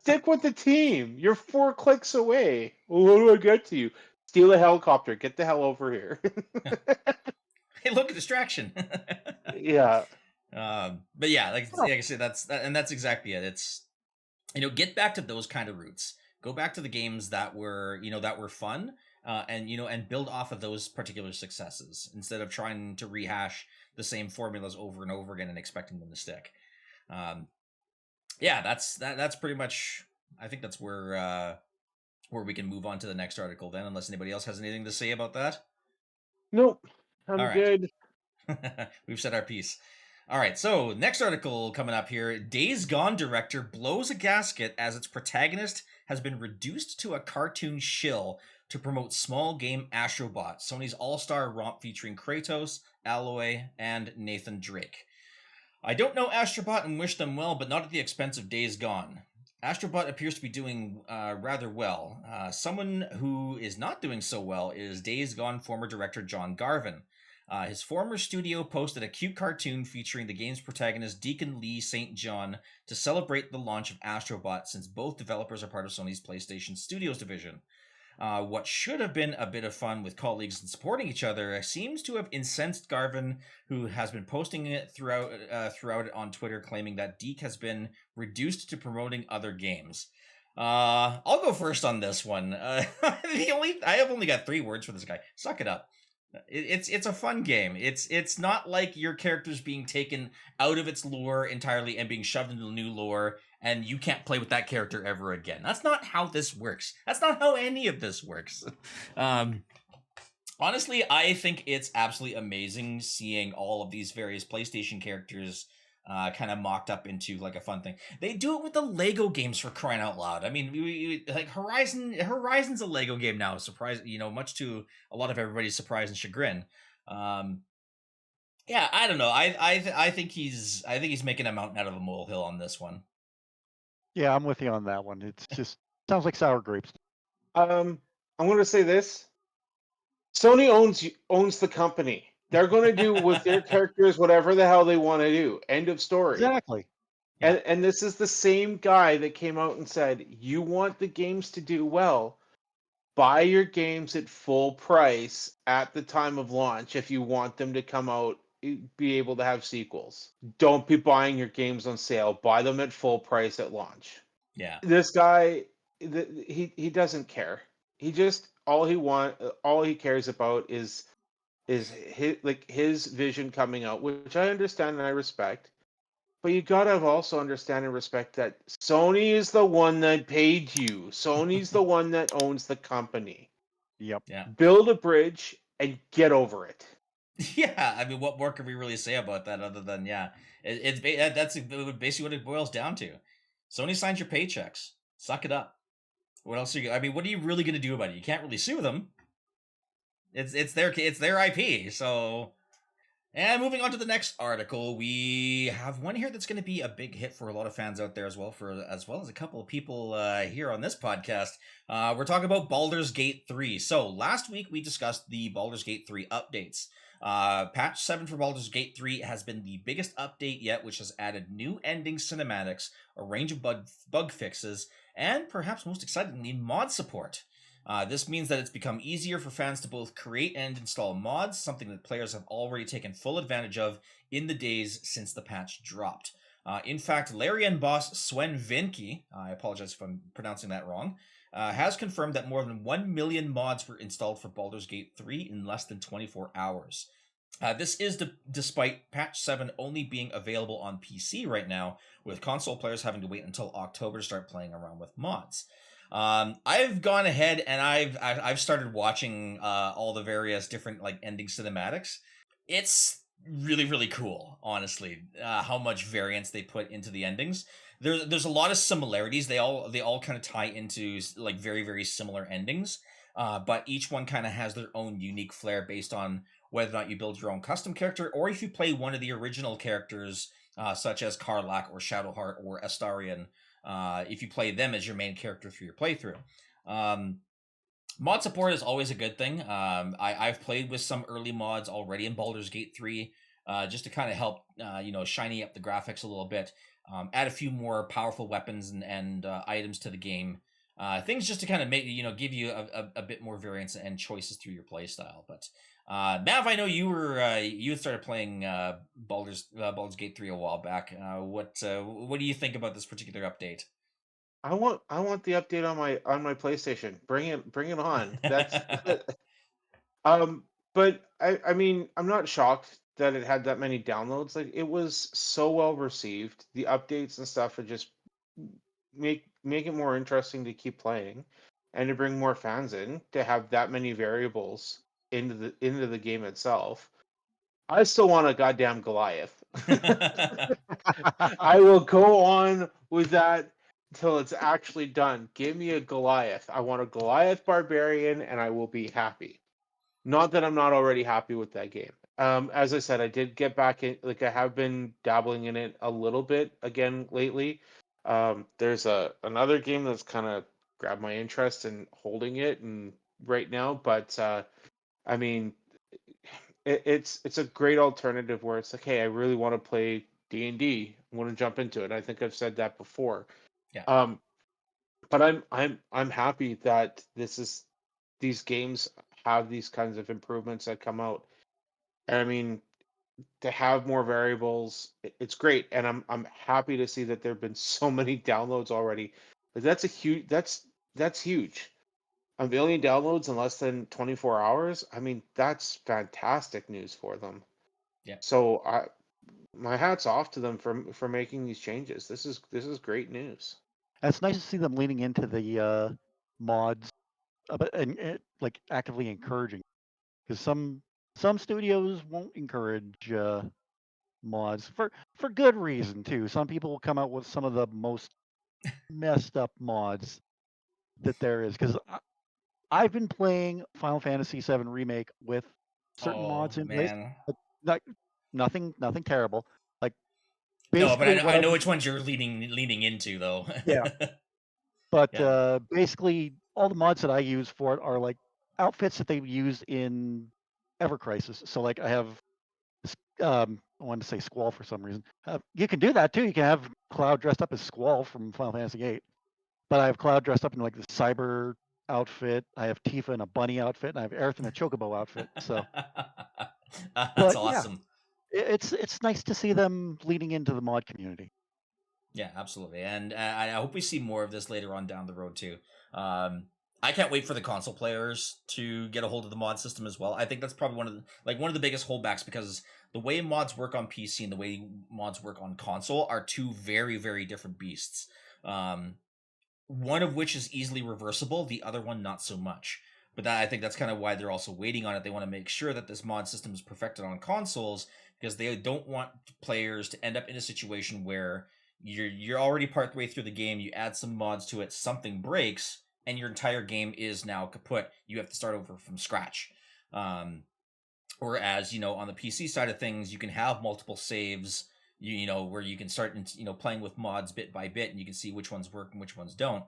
Stick with the team. You're 4 clicks away. Well, what do I get to you? Steal a helicopter. Get the hell over here. Hey, look, a distraction. Yeah. But yeah, like I said, that's exactly it. It's get back to those kind of roots. Go back to the games that were fun, and build off of those particular successes instead of trying to rehash the same formulas over and over again and expecting them to stick. Yeah, that's pretty much. I think that's where we can move on to the next article then, unless anybody else has anything to say about that. Nope, I'm good. We've said our piece. All right, so next article coming up here. Days Gone director blows a gasket as its protagonist has been reduced to a cartoon shill to promote small game Astro Bot, Sony's all-star romp featuring Kratos, Aloy, and Nathan Drake. I don't know Astro Bot and wish them well, but not at the expense of Days Gone. Astro Bot appears to be doing rather well. Someone who is not doing so well is Days Gone former director John Garvin. His former studio posted a cute cartoon featuring the game's protagonist Deacon Lee St. John to celebrate the launch of Astro Bot, since both developers are part of Sony's PlayStation Studios division. What should have been a bit of fun with colleagues and supporting each other seems to have incensed Garvin, who has been posting it throughout it on Twitter, claiming that Deke has been reduced to promoting other games. I'll go first on this one. I have only got 3 words for this guy. Suck it up. It's a fun game. It's not like your character's being taken out of its lore entirely and being shoved into new lore, and you can't play with that character ever again. That's not how this works. That's not how any of this works. Honestly, I think it's absolutely amazing seeing all of these various PlayStation characters kind of mocked up into like a fun thing. They do it with the Lego games, for crying out loud. I mean, we like Horizon's a Lego game now, much to a lot of everybody's surprise and chagrin. Yeah, I don't know. I think he's making a mountain out of a molehill on this one. Yeah, I'm with you on that one. It's just sounds like sour grapes. I'm going to say this. Sony owns the company. They're going to do with their characters whatever the hell they want to do. End of story. Exactly. Yeah. And this is the same guy that came out and said, you want the games to do well, buy your games at full price at the time of launch if you want them to come out, be able to have sequels. Don't be buying your games on sale. Buy them at full price at launch. Yeah. This guy, he doesn't care. He just all he cares about is his vision coming out, which I understand and I respect. But you gotta also understand and respect that Sony is the one that paid you. Sony's the one that owns the company. Yep. Yeah. Build a bridge and get over it. Yeah, I mean, what more can we really say about that other than that's basically what it boils down to. Sony signs your paychecks. Suck it up. What else are you? I mean, what are you really going to do about it? You can't really sue them. It's their IP. So, and moving on to the next article, we have one here that's going to be a big hit for a lot of fans out there as well as a couple of people here on this podcast. We're talking about Baldur's Gate 3. So last week we discussed the Baldur's Gate 3 updates. Patch 7 for Baldur's Gate 3 has been the biggest update yet, which has added new ending cinematics, a range of bug fixes, and perhaps most excitingly, mod support. This means that it's become easier for fans to both create and install mods, something that players have already taken full advantage of in the days since the patch dropped. In fact, Larian boss Swen Vinke, I apologize if I'm pronouncing that wrong, has confirmed that more than 1 million mods were installed for Baldur's Gate 3 in less than 24 hours. This is despite patch 7 only being available on PC right now, with console players having to wait until October to start playing around with mods. I've gone ahead and I've started watching all the various different like ending cinematics. It's really, really cool, honestly, how much variance they put into the endings. There's a lot of similarities. They all kind of tie into like very, very similar endings. But each one kind of has their own unique flair based on whether or not you build your own custom character or if you play one of the original characters, such as Karlach or Shadowheart or Astarion. If you play them as your main character through your playthrough. Mod support is always a good thing. I've played with some early mods already in Baldur's Gate 3, just to kind of help, shiny up the graphics a little bit, add a few more powerful weapons and items to the game. Things just to kind of give you a bit more variance and choices through your playstyle. But Mav, I know you had started playing Baldur's Gate 3 a while back. What do you think about this particular update? I want the update on my PlayStation. Bring it on. That's but I mean, I'm not shocked that it had that many downloads. Like it was so well received. The updates and stuff would just make it more interesting to keep playing and to bring more fans in to have that many variables into the game itself. I still want a goddamn Goliath. I will go on with that until it's actually done. Give me a Goliath. I want a Goliath barbarian and I will be happy. Not that I'm not already happy with that game. As I said, I did get back in, like I have been dabbling in it a little bit again lately. There's another game that's kind of grabbed my interest in holding it and right now, but I mean, it's a great alternative where it's like, hey, I really want to play D&D. I want to jump into it. I think I've said that before. Yeah. But I'm happy that these games have these kinds of improvements that come out. And I mean, to have more variables, it's great. And I'm happy to see that there've been so many downloads already. But that's huge. A million downloads in less than 24 hours. I mean, that's fantastic news for them. Yeah. So my hat's off to them for making these changes. This is great news. It's nice to see them leaning into the mods, and like actively encouraging, because some studios won't encourage mods for good reason too. Some people will come out with some of the most messed up mods that there is. Because I've been playing Final Fantasy VII Remake with certain Oh mods in place. man. Like, nothing terrible. Like No, but basically what I I know was, which ones you're leaning into though. yeah. But Yeah. basically all the mods that I use for it are like outfits that they use in Ever Crisis. So like I have I wanted to say Squall for some reason. You can do that too. You can have Cloud dressed up as Squall from Final Fantasy VIII. But I have Cloud dressed up in like the cyber outfit. I have Tifa in a bunny outfit, and I have Aerith in a chocobo outfit. So, That's but yeah, awesome. it's nice to see them leading into the mod community. Yeah, absolutely. And I hope we see more of this later on down the road too. I can't wait for the console players to get a hold of the mod system as well. I think that's probably one of the biggest holdbacks, because the way mods work on PC and the way mods work on console are two very, very different beasts. One of which is easily reversible, the other one not so much. But I think that's kind of why they're also waiting on it. They want to make sure that this mod system is perfected on consoles, because they don't want players to end up in a situation where you're already partway through the game, you add some mods to it, something breaks, and your entire game is now kaput. You have to start over from scratch. Whereas, on the PC side of things, you can have multiple saves, where you can start, playing with mods bit by bit, and you can see which ones work and which ones don't.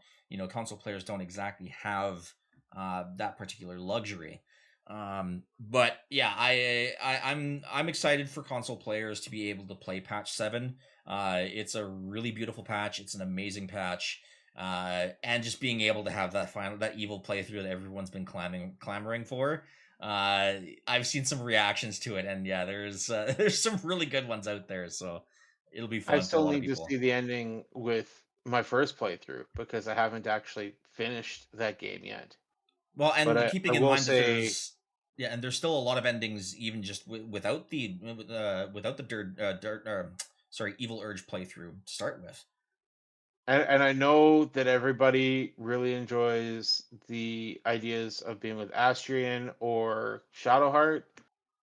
Console players don't exactly have that particular luxury. But yeah, I'm excited for console players to be able to play patch 7. It's a really beautiful patch. It's an amazing patch. And just being able to have that evil playthrough that everyone's been clamoring for. I've seen some reactions to it, and yeah, there's some really good ones out there, so it'll be I fun for a still lot of need to people. see the ending with my first playthrough because I haven't actually finished that game yet. Well, But and I keeping in will mind that say, there's still a lot of endings, even just without the Evil Urge playthrough to start with. and I know that everybody really enjoys the ideas of being with Astrian or Shadowheart,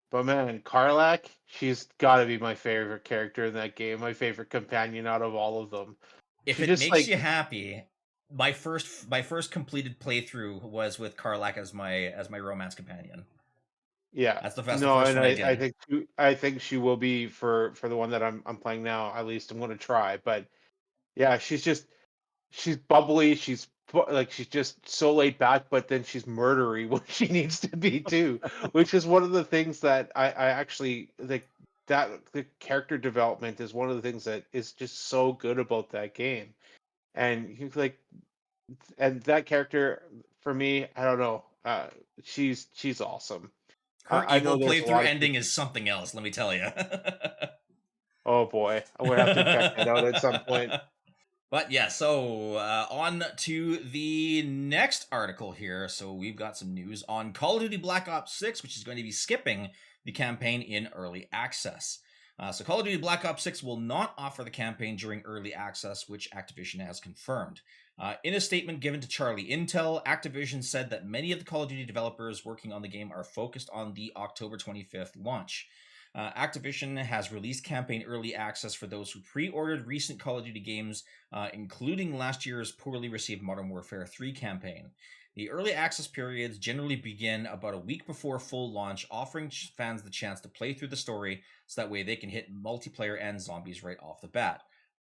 but man, Karlak, she's got to be my favorite character in that game, my favorite companion out of all of them. If She it just makes like, you happy, my first completed playthrough was with Karlak as my romance companion. yeah, That's the no, first and one I I did. think I think she will be for the one that I'm playing now. At least I'm going to try, but yeah, she's bubbly. Like she's just so laid back, but then she's murdery when she needs to be too, which is one of the things that I actually like. That the character development is one of the things that is just so good about that game, and you like, and that character for me, I don't know, she's awesome. Her I know evil there's a playthrough lot of ending people. is something else, let me tell you. Oh boy, I would have to check that out at some point. But yeah, so on to the next article here. So we've got some news on Call of Duty Black Ops 6, which is going to be skipping the campaign in early access. So Call of Duty Black Ops 6 will not offer the campaign during early access, which Activision has confirmed. In a statement given to Charlie Intel, Activision said that many of the Call of Duty developers working on the game are focused on the October 25th launch. Activision has released campaign early access for those who pre-ordered recent Call of Duty games, including last year's poorly received Modern Warfare 3 campaign. The early access periods generally begin about a week before full launch, offering fans the chance to play through the story so that way they can hit multiplayer and zombies right off the bat.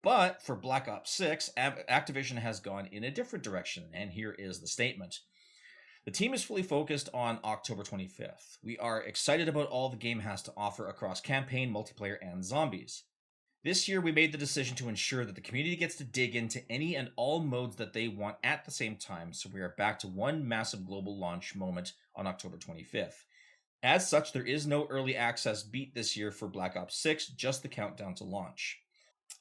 But for Black Ops 6, Activision has gone in a different direction, and here is the statement. The team is fully focused on October 25th. We are excited about all the game has to offer across campaign, multiplayer, and zombies. This year, we made the decision to ensure that the community gets to dig into any and all modes that they want at the same time, so we are back to one massive global launch moment on October 25th. As such, there is no early access beat this year for Black Ops 6, just the countdown to launch.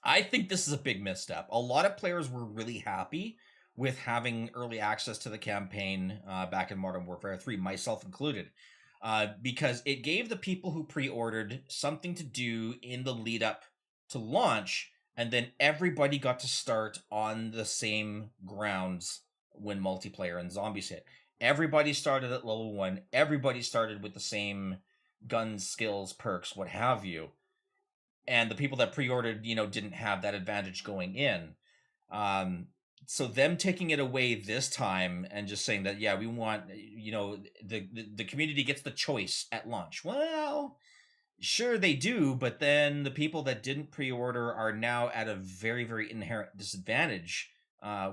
I think this is a big misstep. A lot of players were really happy with having early access to the campaign back in Modern Warfare 3, myself included, because it gave the people who pre-ordered something to do in the lead up to launch, and then everybody got to start on the same grounds when multiplayer and zombies hit. Everybody started at level 1. Everybody started with the same guns, skills, perks, what have you. And the people that pre-ordered, didn't have that advantage going in. So them taking it away this time and just saying that, yeah, we want, the community gets the choice at launch. Well, sure they do, but then the people that didn't pre-order are now at a very, very inherent disadvantage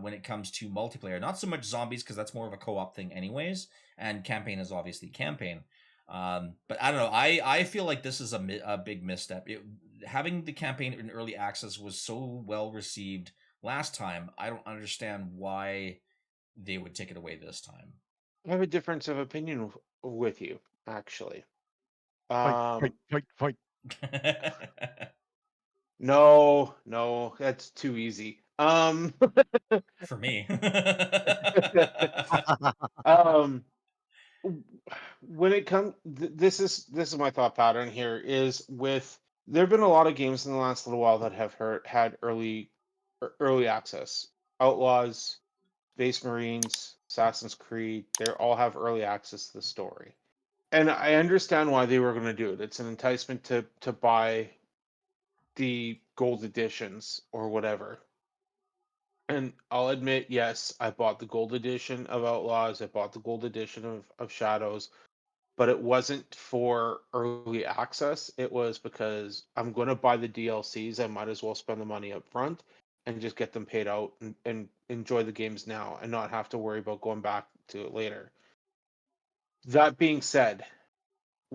when it comes to multiplayer. Not so much zombies, because that's more of a co-op thing anyways, and campaign is obviously campaign. But I don't know. I feel like this is a big misstep. Having the campaign in early access was so well received last time. I don't understand why they would take it away this time. I have a difference of opinion with you, actually. Fight, fight, fight, fight. No, that's too easy. For me. um, when it comes, this is my thought pattern here. Is with there have been a lot of games in the last little while that have had early access. Outlaws, Space Marines, Assassin's Creed, they all have early access to the story. And I understand why they were going to do it. It's an enticement to buy the gold editions or whatever. And I'll admit, yes, I bought the gold edition of Outlaws, I bought the gold edition of Shadows, but it wasn't for early access. It was because I'm going to buy the DLCs. I might as well spend the money up front and just get them paid out and enjoy the games now and not have to worry about going back to it later. That being said,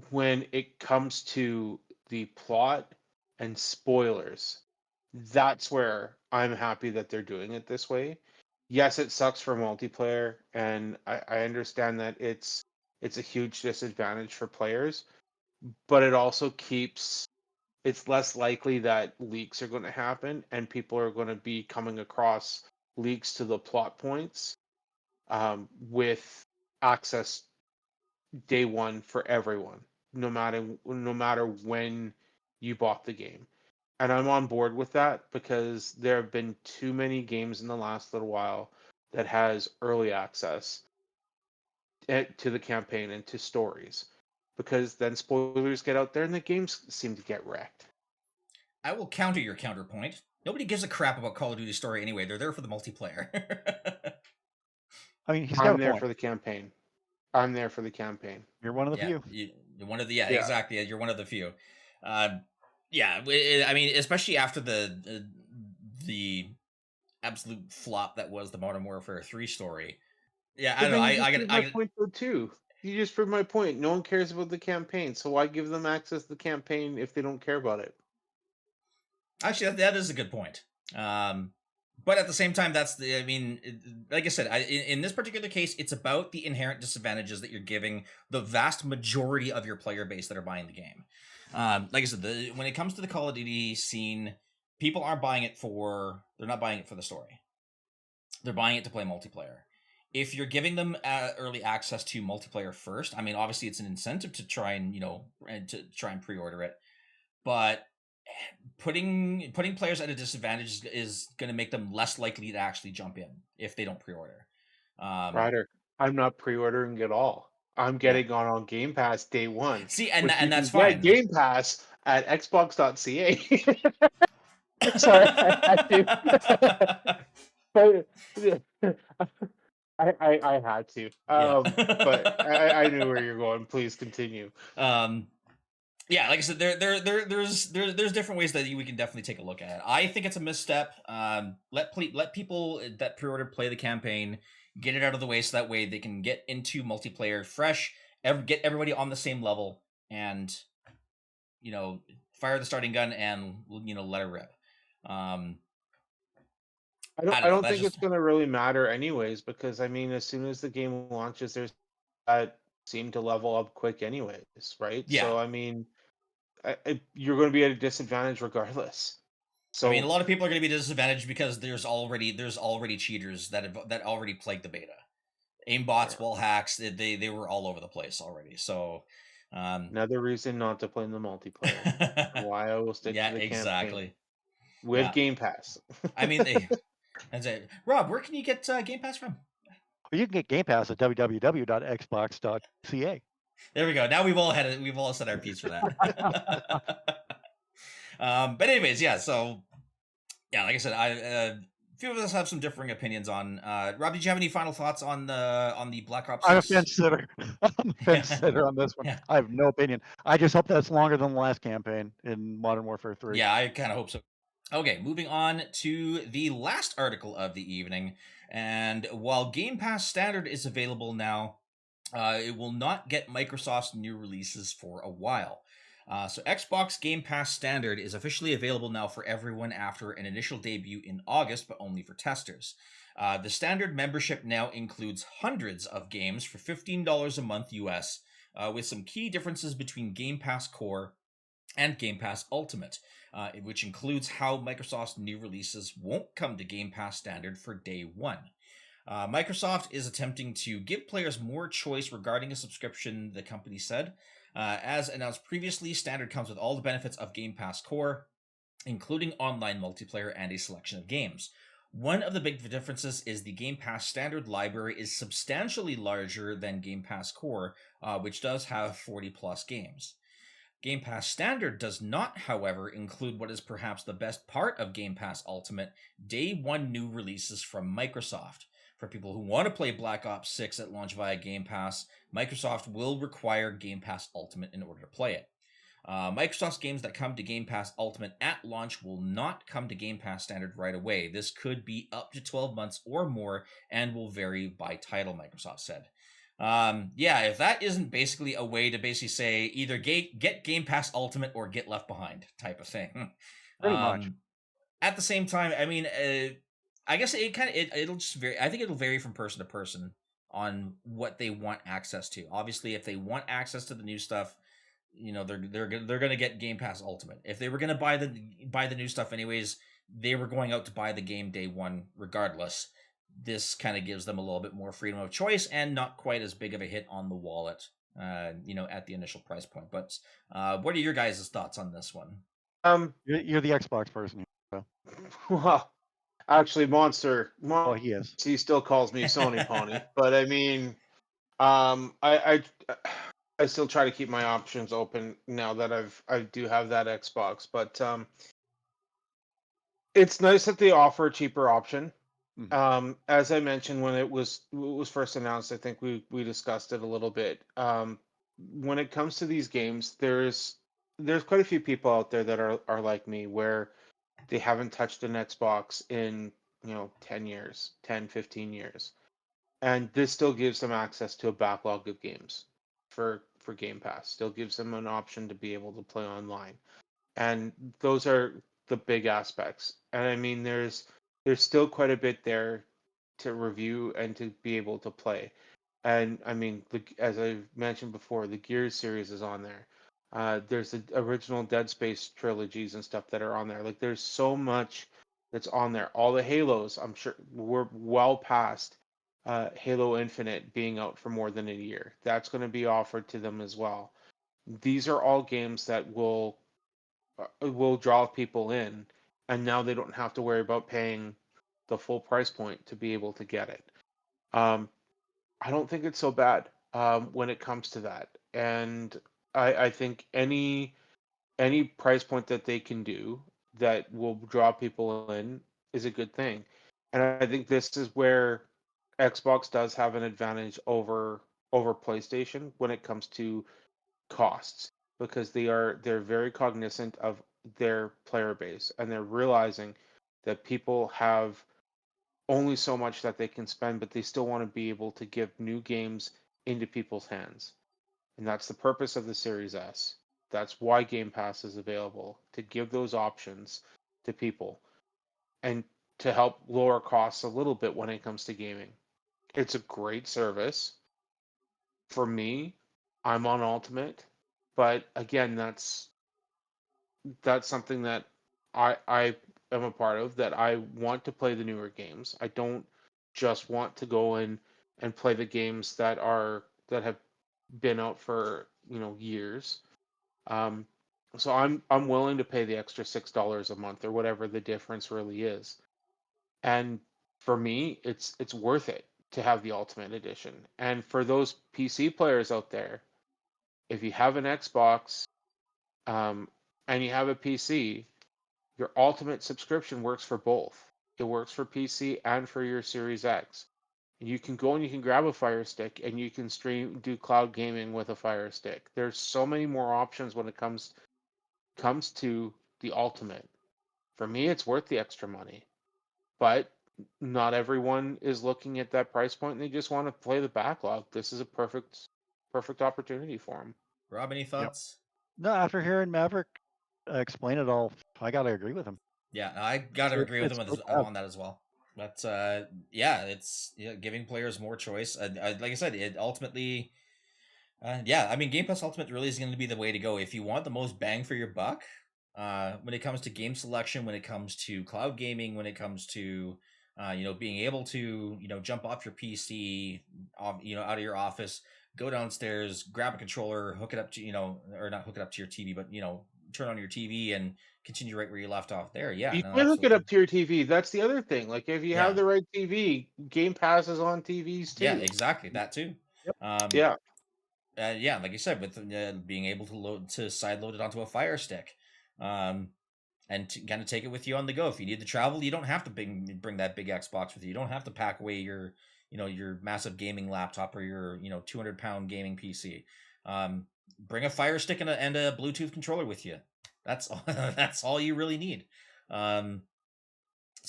when it comes to the plot and spoilers, that's where I'm happy that they're doing it this way. Yes, it sucks for multiplayer, and I understand that it's a huge disadvantage for players, but it also keeps it's less likely that leaks are going to happen and people are going to be coming across leaks to the plot points with access day one for everyone, no matter when you bought the game. And I'm on board with that because there have been too many games in the last little while that has early access to the campaign and to stories. Because then spoilers get out there and the games seem to get wrecked. I will counter your counterpoint. Nobody gives a crap about Call of Duty story anyway. They're there for the multiplayer. I mean, he's got I'm a there point. for the campaign. I'm there for the campaign. You're one of the Yeah, few. you're one of the Yeah. exactly. You're one of the few. Yeah, I mean, especially after the absolute flop that was the Modern Warfare 3 story. Yeah, I But don't know. then you just proved my I point though too. You just proved my point. No one cares about the campaign, so why give them access to the campaign if they don't care about it? actually that is a good point. But at the same time, that's the. I mean, like I said, in this particular case, it's about the inherent disadvantages that you're giving the vast majority of your player base that are buying the game. Like I said, when it comes to the Call of Duty scene, people aren't buying it for. They're not buying it for the story. They're buying it to play multiplayer. If you're giving them early access to multiplayer first, I mean, obviously it's an incentive to try and to try and pre-order it, but putting players at a disadvantage is going to make them less likely to actually jump in if they don't pre-order. Ryder, I'm not pre-ordering at all. I'm Yeah. getting on Game Pass day one, See, which you and that's can get fine. Game Pass at Xbox.ca. Sorry, I had to. But I had to. Yeah. But I knew where you're going. Please continue. Yeah, like I said, there's different ways that we can definitely take a look at it. I think it's a misstep. Let people that pre-order play the campaign, get it out of the way, so that way they can get into multiplayer fresh, get everybody on the same level, and fire the starting gun and let it rip. I don't That's think it's just going to really matter anyways, because I mean, as soon as the game launches, there's that seem to level up quick anyways, right? yeah. So I mean, you're going to be at a disadvantage regardless. I mean, a So lot of people are going to be disadvantaged because there's already cheaters that already plagued the beta. Aimbots, wall hacks, they were all over the place already. So, another reason not to play in the multiplayer. Why I will stick yeah, to the campaign exactly. with Yeah, Game Pass. I mean, that's it. Rob, where can you get Game Pass from? Well, you can get Game Pass at www.xbox.ca. There we go. Now we've all said our piece for that. But anyways, yeah. So yeah, like I said, a few of us have some differing opinions on. Rob, did you have any final thoughts on the Black Ops 6? I'm a fence sitter. I'm a fence sitter on this one. Yeah. I have no opinion. I just hope that's longer than the last campaign in Modern Warfare 3. Yeah, I kind of hope so. Okay, moving on to the last article of the evening. And while Game Pass Standard is available now, it will not get Microsoft's new releases for a while. So Xbox Game Pass Standard is officially available now for everyone after an initial debut in August, but only for testers. The standard membership now includes hundreds of games for $15 a month US, with some key differences between Game Pass Core and Game Pass Ultimate, which includes how Microsoft's new releases won't come to Game Pass Standard for day one. Microsoft is attempting to give players more choice regarding a subscription, the company said. As announced previously, Standard comes with all the benefits of Game Pass Core, including online multiplayer and a selection of games. One of the big differences is the Game Pass Standard library is substantially larger than Game Pass Core, which does have 40 plus games. Game Pass Standard does not, however, include what is perhaps the best part of Game Pass Ultimate, day one new releases from Microsoft. For people who want to play Black Ops 6 at launch via Game Pass, Microsoft will require Game Pass Ultimate in order to play it. Microsoft's games that come to Game Pass Ultimate at launch will not come to Game Pass Standard right away. This could be up to 12 months or more and will vary by title, Microsoft said. If that isn't basically a way to basically say either get Game Pass Ultimate or get left behind type of thing. Pretty much. At the same time, I mean, I guess it'll just vary. I think it'll vary from person to person on what they want access to. Obviously, if they want access to the new stuff, they're gonna get Game Pass Ultimate. If they were gonna buy the new stuff anyways, they were going out to buy the game day one regardless. This kind of gives them a little bit more freedom of choice and not quite as big of a hit on the wallet, at the initial price point. But what are your guys' thoughts on this one? You're the Xbox person. So. Well, actually, Monster, He is. he still calls me Sony Pony, but I mean, I still try to keep my options open now that I do have that Xbox, but it's nice that they offer a cheaper option. As I mentioned when it was first announced, I think we discussed it a little bit. When it comes to these games, there's quite a few people out there that are like me, where they haven't touched an Xbox in 10 years, 10, 15 years, and this still gives them access to a backlog of games for Game Pass. Still gives them an option to be able to play online, and those are the big aspects. And I mean, there's still quite a bit there to review and to be able to play. And I mean, as I mentioned before, the Gears series is on there. There's the original Dead Space trilogies and stuff that are on there. Like, there's so much that's on there. All the Halos, I'm sure we're well past Halo Infinite being out for more than a year. That's going to be offered to them as well. These are all games that will draw people in, and now they don't have to worry about paying the full price point to be able to get it. I don't think it's so bad when it comes to that, and I think any price point that they can do that will draw people in is a good thing. And I think this is where Xbox does have an advantage over PlayStation when it comes to costs, because they're very cognizant of their player base, and they're realizing that people have only so much that they can spend, but they still want to be able to give new games into people's hands. And that's the purpose of the Series S. That's why Game Pass is available, to give those options to people and to help lower costs a little bit when it comes to gaming. It's a great service. For me, I'm on Ultimate, but again, that's something that I am a part of, that I want to play the newer games. I don't just want to go in and play the games that have been out for years. So I'm willing to pay the extra $6 a month or whatever the difference really is. And for me, it's worth it to have the Ultimate Edition. And for those PC players out there, if you have an Xbox, and you have a PC, your Ultimate subscription works for both. It works for PC and for your Series X. You can go and you can grab a Fire Stick and you can do cloud gaming with a Fire Stick. There's so many more options when it comes to the Ultimate. For me, it's worth the extra money, but not everyone is looking at that price point and they just want to play the backlog. This is a perfect opportunity for them. Rob, any thoughts? No, after hearing Maverick explain it all, I gotta agree with him. Yeah, I gotta agree with him on that as well. But it's giving players more choice. Like I said, it ultimately, I mean, Game Pass Ultimate really is going to be the way to go if you want the most bang for your buck. When it comes to game selection, when it comes to cloud gaming, when it comes to Being able to, jump off your PC, out of your office, go downstairs, grab a controller, hook it up to, or not hook it up to your TV, but, turn on your TV and continue right where you left off there. Yeah, You no, can hook it absolutely. up to your TV. That's the other thing. Like if you have Yeah. the right TV, Game Pass is on TVs too. Yeah, exactly. That too. Yep. Yeah. Yeah, like you said, with being able to side load it onto a Fire Stick, and to kind of take it with you on the go. If you need to travel, you don't have to bring that big Xbox with you. You don't have to pack away your massive gaming laptop or your 200-pound gaming PC. Bring a Fire Stick and a Bluetooth controller with you. That's all, that's all you really need. So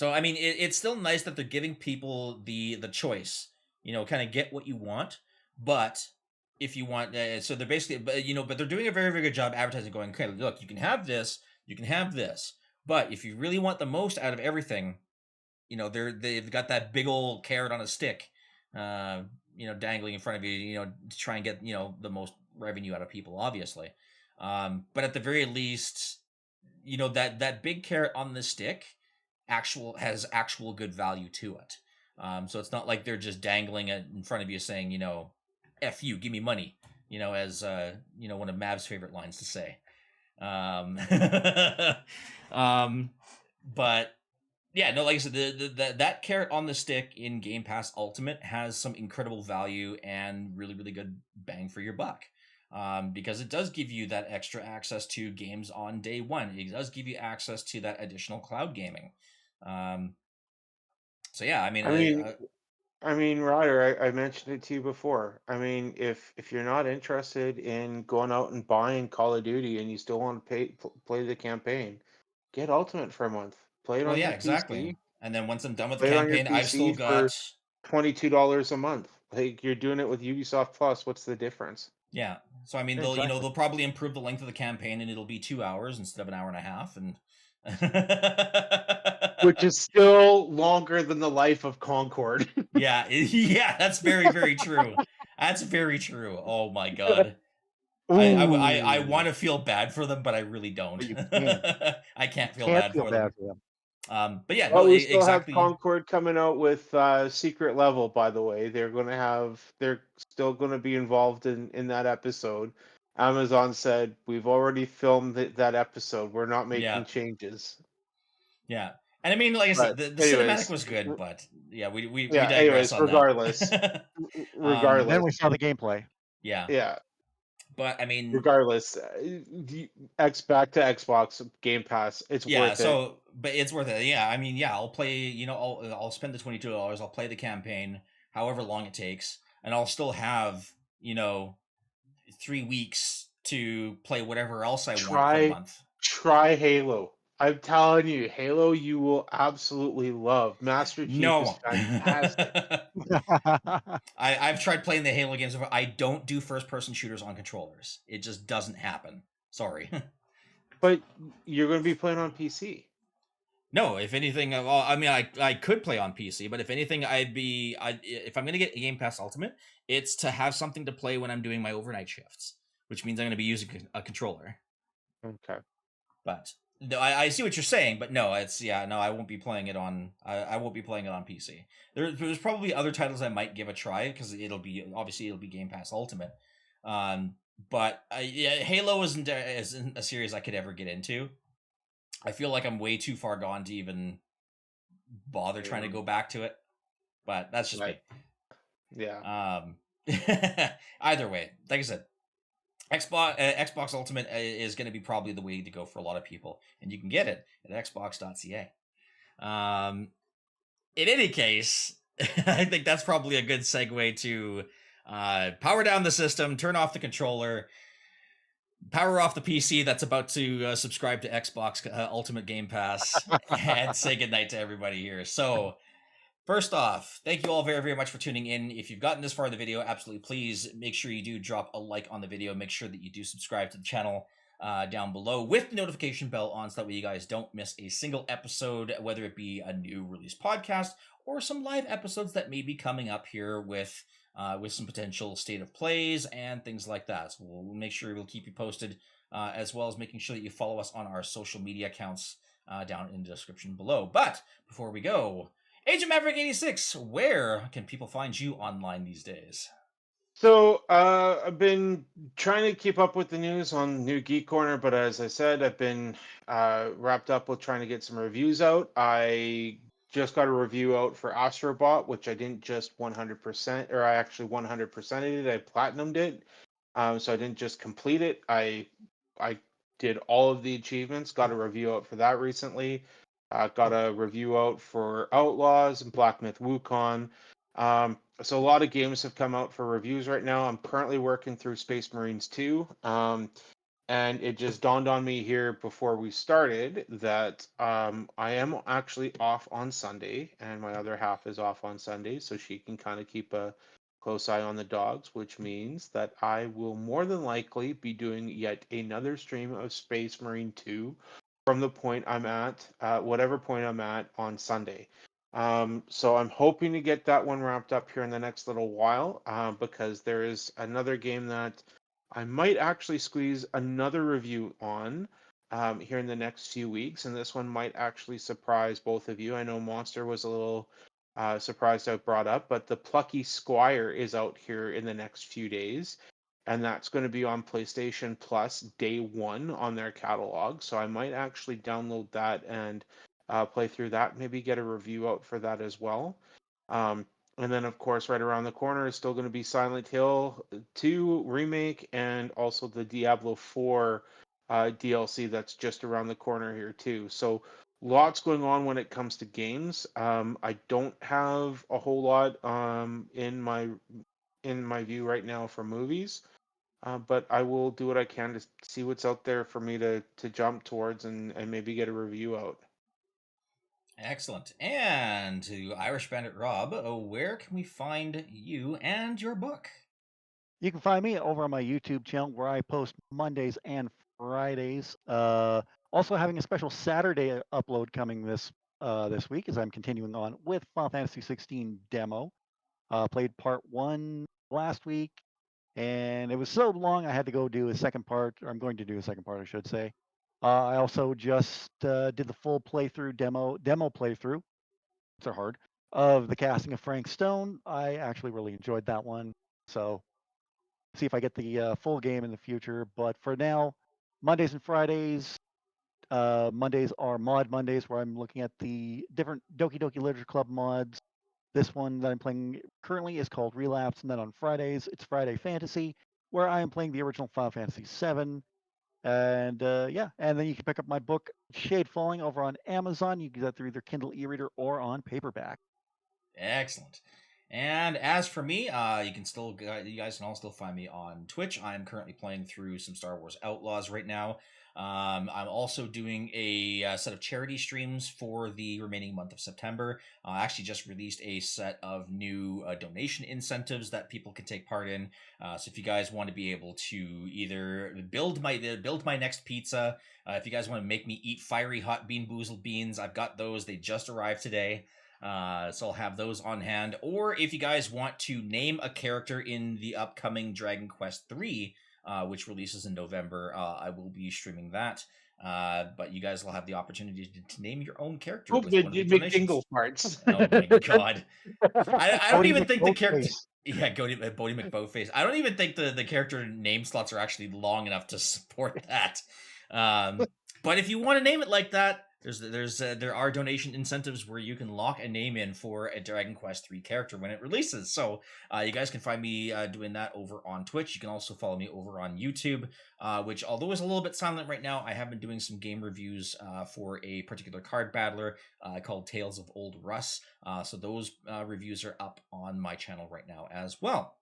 I mean, it's still nice that they're giving people the choice. Kind of get what you want, but if you want, so they're basically, but they're doing a very, very good job advertising. Going, okay, look, you can have this, you can have this, but if you really want the most out of everything, they've got that big old carrot on a stick, dangling in front of you, to try and get the most revenue out of people, obviously. But at the very least, that big carrot on the stick has actual good value to it. So it's not like they're just dangling it in front of you saying, F you, give me money, as one of Mav's favorite lines to say. But yeah, no, like I said, that carrot on the stick in Game Pass Ultimate has some incredible value and really, really good bang for your buck. Because it does give you that extra access to games on day one. It does give you access to that additional cloud gaming. So yeah, I mean, Ryder, I mentioned it to you before. I mean, if you're not interested in going out and buying Call of Duty and you still want to play the campaign, get Ultimate for a month. Play it well, on yeah, your exactly. PC. And then once I'm done with the Play it on your campaign, I've still PC for got $22 a month. Like you're doing it with Ubisoft Plus. What's the difference? yeah. So I mean, Exactly. they'll probably improve the length of the campaign, and it'll be 2 hours instead of an hour and a half, and Which is still longer than the life of Concord. yeah, yeah, that's very, very true. That's very true. Oh my god. I Ooh. want to feel bad for them, but I really don't. But you can't. I can't feel Can't bad feel for them. bad for them. But yeah, no, Well, we still have exactly. Concord coming out with Secret Level, by the way. They're still going to be involved in that episode. Amazon said, we've already filmed that episode. We're not Yeah, making changes. yeah. And I mean, like I said, But the cinematic anyways, was good, but yeah, we yeah, digress on regardless, that. And then regardless, we saw the gameplay. Yeah, yeah, but I mean, regardless, back to Xbox Game Pass, it's yeah. worth it. So, but it's worth it. Yeah, I mean, yeah, I'll play. I'll spend the $22. I'll play the campaign, however long it takes, and I'll still have 3 weeks to play whatever else I want for the Try month. try Halo. I'm telling you, Halo you will absolutely love. Master Chief is No. fantastic. I've tried playing the Halo games before. I don't do first person shooters on controllers. It just doesn't happen. Sorry. But you're going to be playing on PC. No, if anything, well, I mean, I could play on PC, but if anything, if I'm gonna get Game Pass Ultimate, it's to have something to play when I'm doing my overnight shifts, which means I'm gonna be using a controller. Okay. But no, I see what you're saying, but no, no, I won't be playing it on. I won't be playing it on PC. There's probably other titles I might give a try because it'll be Game Pass Ultimate. But yeah, Halo isn't a series I could ever get into. I feel like I'm way too far gone to even bother trying to go back to it. But that's just Right. me. Yeah. Either way, like I said, Xbox Ultimate is going to be probably the way to go for a lot of people, and you can get it at xbox.ca. In any case, I think that's probably a good segue to power down the system, turn off the controller, power off the PC that's about to subscribe to Xbox Ultimate Game Pass, and say goodnight to everybody here. So, first off, thank you all very, very much for tuning in. If you've gotten this far in the video, absolutely please make sure you do drop a like on the video. Make sure that you do subscribe to the channel down below with the notification bell on so that way you guys don't miss a single episode, whether it be a new release podcast or some live episodes that may be coming up here with some potential state of plays and things like that. So we'll make sure we'll keep you posted, as well as making sure that you follow us on our social media accounts down in the description below. But before we go, Agent Maverick 86, where can people find you online these days? So I've been trying to keep up with the news on New Geek Corner, but as I said, I've been wrapped up with trying to get some reviews out. I just got a review out for Astro Bot, which I didn't just 100%, or I actually 100%ed it. I platinumed it, so I didn't just complete it. I did all of the achievements. Got a review out for that recently. Got a review out for Outlaws and Black Myth Wukong. So a lot of games have come out for reviews right now. I'm currently working through Space Marines 2. And it just dawned on me here before we started that I am actually off on Sunday, and my other half is off on Sunday, so she can kind of keep a close eye on the dogs, which means that I will more than likely be doing yet another stream of Space Marine 2 from the point I'm at, whatever point I'm at on Sunday. So I'm hoping to get that one wrapped up here in the next little while, because there is another game that I might actually squeeze another review on here in the next few weeks, and this one might actually surprise both of you. I know Monster was a little surprised I brought up, but the Plucky Squire is out here in the next few days, and that's going to be on PlayStation Plus day one on their catalog. So I might actually download that and play through that, maybe get a review out for that as well. And then, of course, right around the corner is still going to be Silent Hill 2 remake and also the Diablo 4 DLC that's just around the corner here too. So lots going on when it comes to games. I don't have a whole lot in my view right now for movies, but I will do what I can to see what's out there for me to jump towards and maybe get a review out. Excellent. And to Irish Bandit Rob, where can we find you and your book? You can find me over on my YouTube channel where I post Mondays and Fridays. Also having a special Saturday upload coming this week as I'm continuing on with Final Fantasy 16 demo. Played part 1 last week, and it was so long I had to go do a second part, or I'm going to do a second part, I should say. I also just did the full playthrough demo playthrough. It's hard of the casting of Frank Stone. I actually really enjoyed that one. So see if I get the full game in the future. But for now, Mondays and Fridays. Mondays are Mod Mondays, where I'm looking at the different Doki Doki Literature Club mods. This one that I'm playing currently is called Relapse, and then on Fridays it's Friday Fantasy, where I am playing the original Final Fantasy VII. And yeah, and then you can pick up my book Shade Falling over on Amazon. You can get that through either Kindle e-reader or on paperback. Excellent. And as for me, you guys can all still find me on Twitch. I'm currently playing through some Star Wars Outlaws right now. I'm also doing a set of charity streams for the remaining month of September. I actually just released a set of new donation incentives that people can take part in. So if you guys want to be able to either build my next pizza, if you guys want to make me eat fiery hot Bean Boozled beans, I've got those. They just arrived today. So I'll have those on hand. Or if you guys want to name a character in the upcoming Dragon Quest III, which releases in November, I will be streaming that. But you guys will have the opportunity to name your own character Oh, with one of the make donations. dingle parts. Oh my god. I don't Bodhi even think the character... McBoatface. Yeah, Bodhi McBoatface. I don't even think the character name slots are actually long enough to support that. But if you want to name it like that, there are donation incentives where you can lock a name in for a Dragon Quest III character when it releases. So you guys can find me doing that over on Twitch. You can also follow me over on YouTube, which although is a little bit silent right now, I have been doing some game reviews for a particular card battler called Tales of Old Russ. So those reviews are up on my channel right now as well.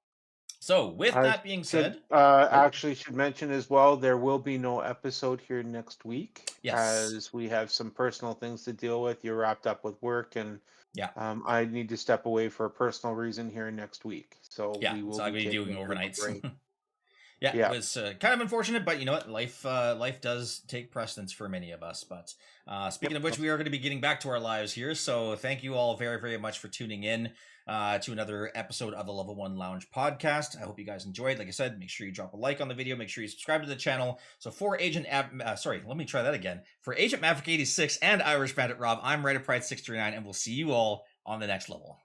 So with that being said, actually should mention as well, there will be no episode here next week, yes, as we have some personal things to deal with. You're wrapped up with work, and yeah, I need to step away for a personal reason here next week. So yeah, we will so I'll be be doing taking a bit of a overnights. break. Yeah, Yeah. it was kind of unfortunate, but you know what? Life does take precedence for many of us. But speaking of which, we are going to be getting back to our lives here. So thank you all very, very much for tuning in to another episode of the Level 1 Lounge podcast. I hope you guys enjoyed. Like I said, make sure you drop a like on the video. Make sure you subscribe to the channel. So for Agent For Agent Maverick 86 and Irish Bandit Rob, I'm Pride 639, and we'll see you all on the next level.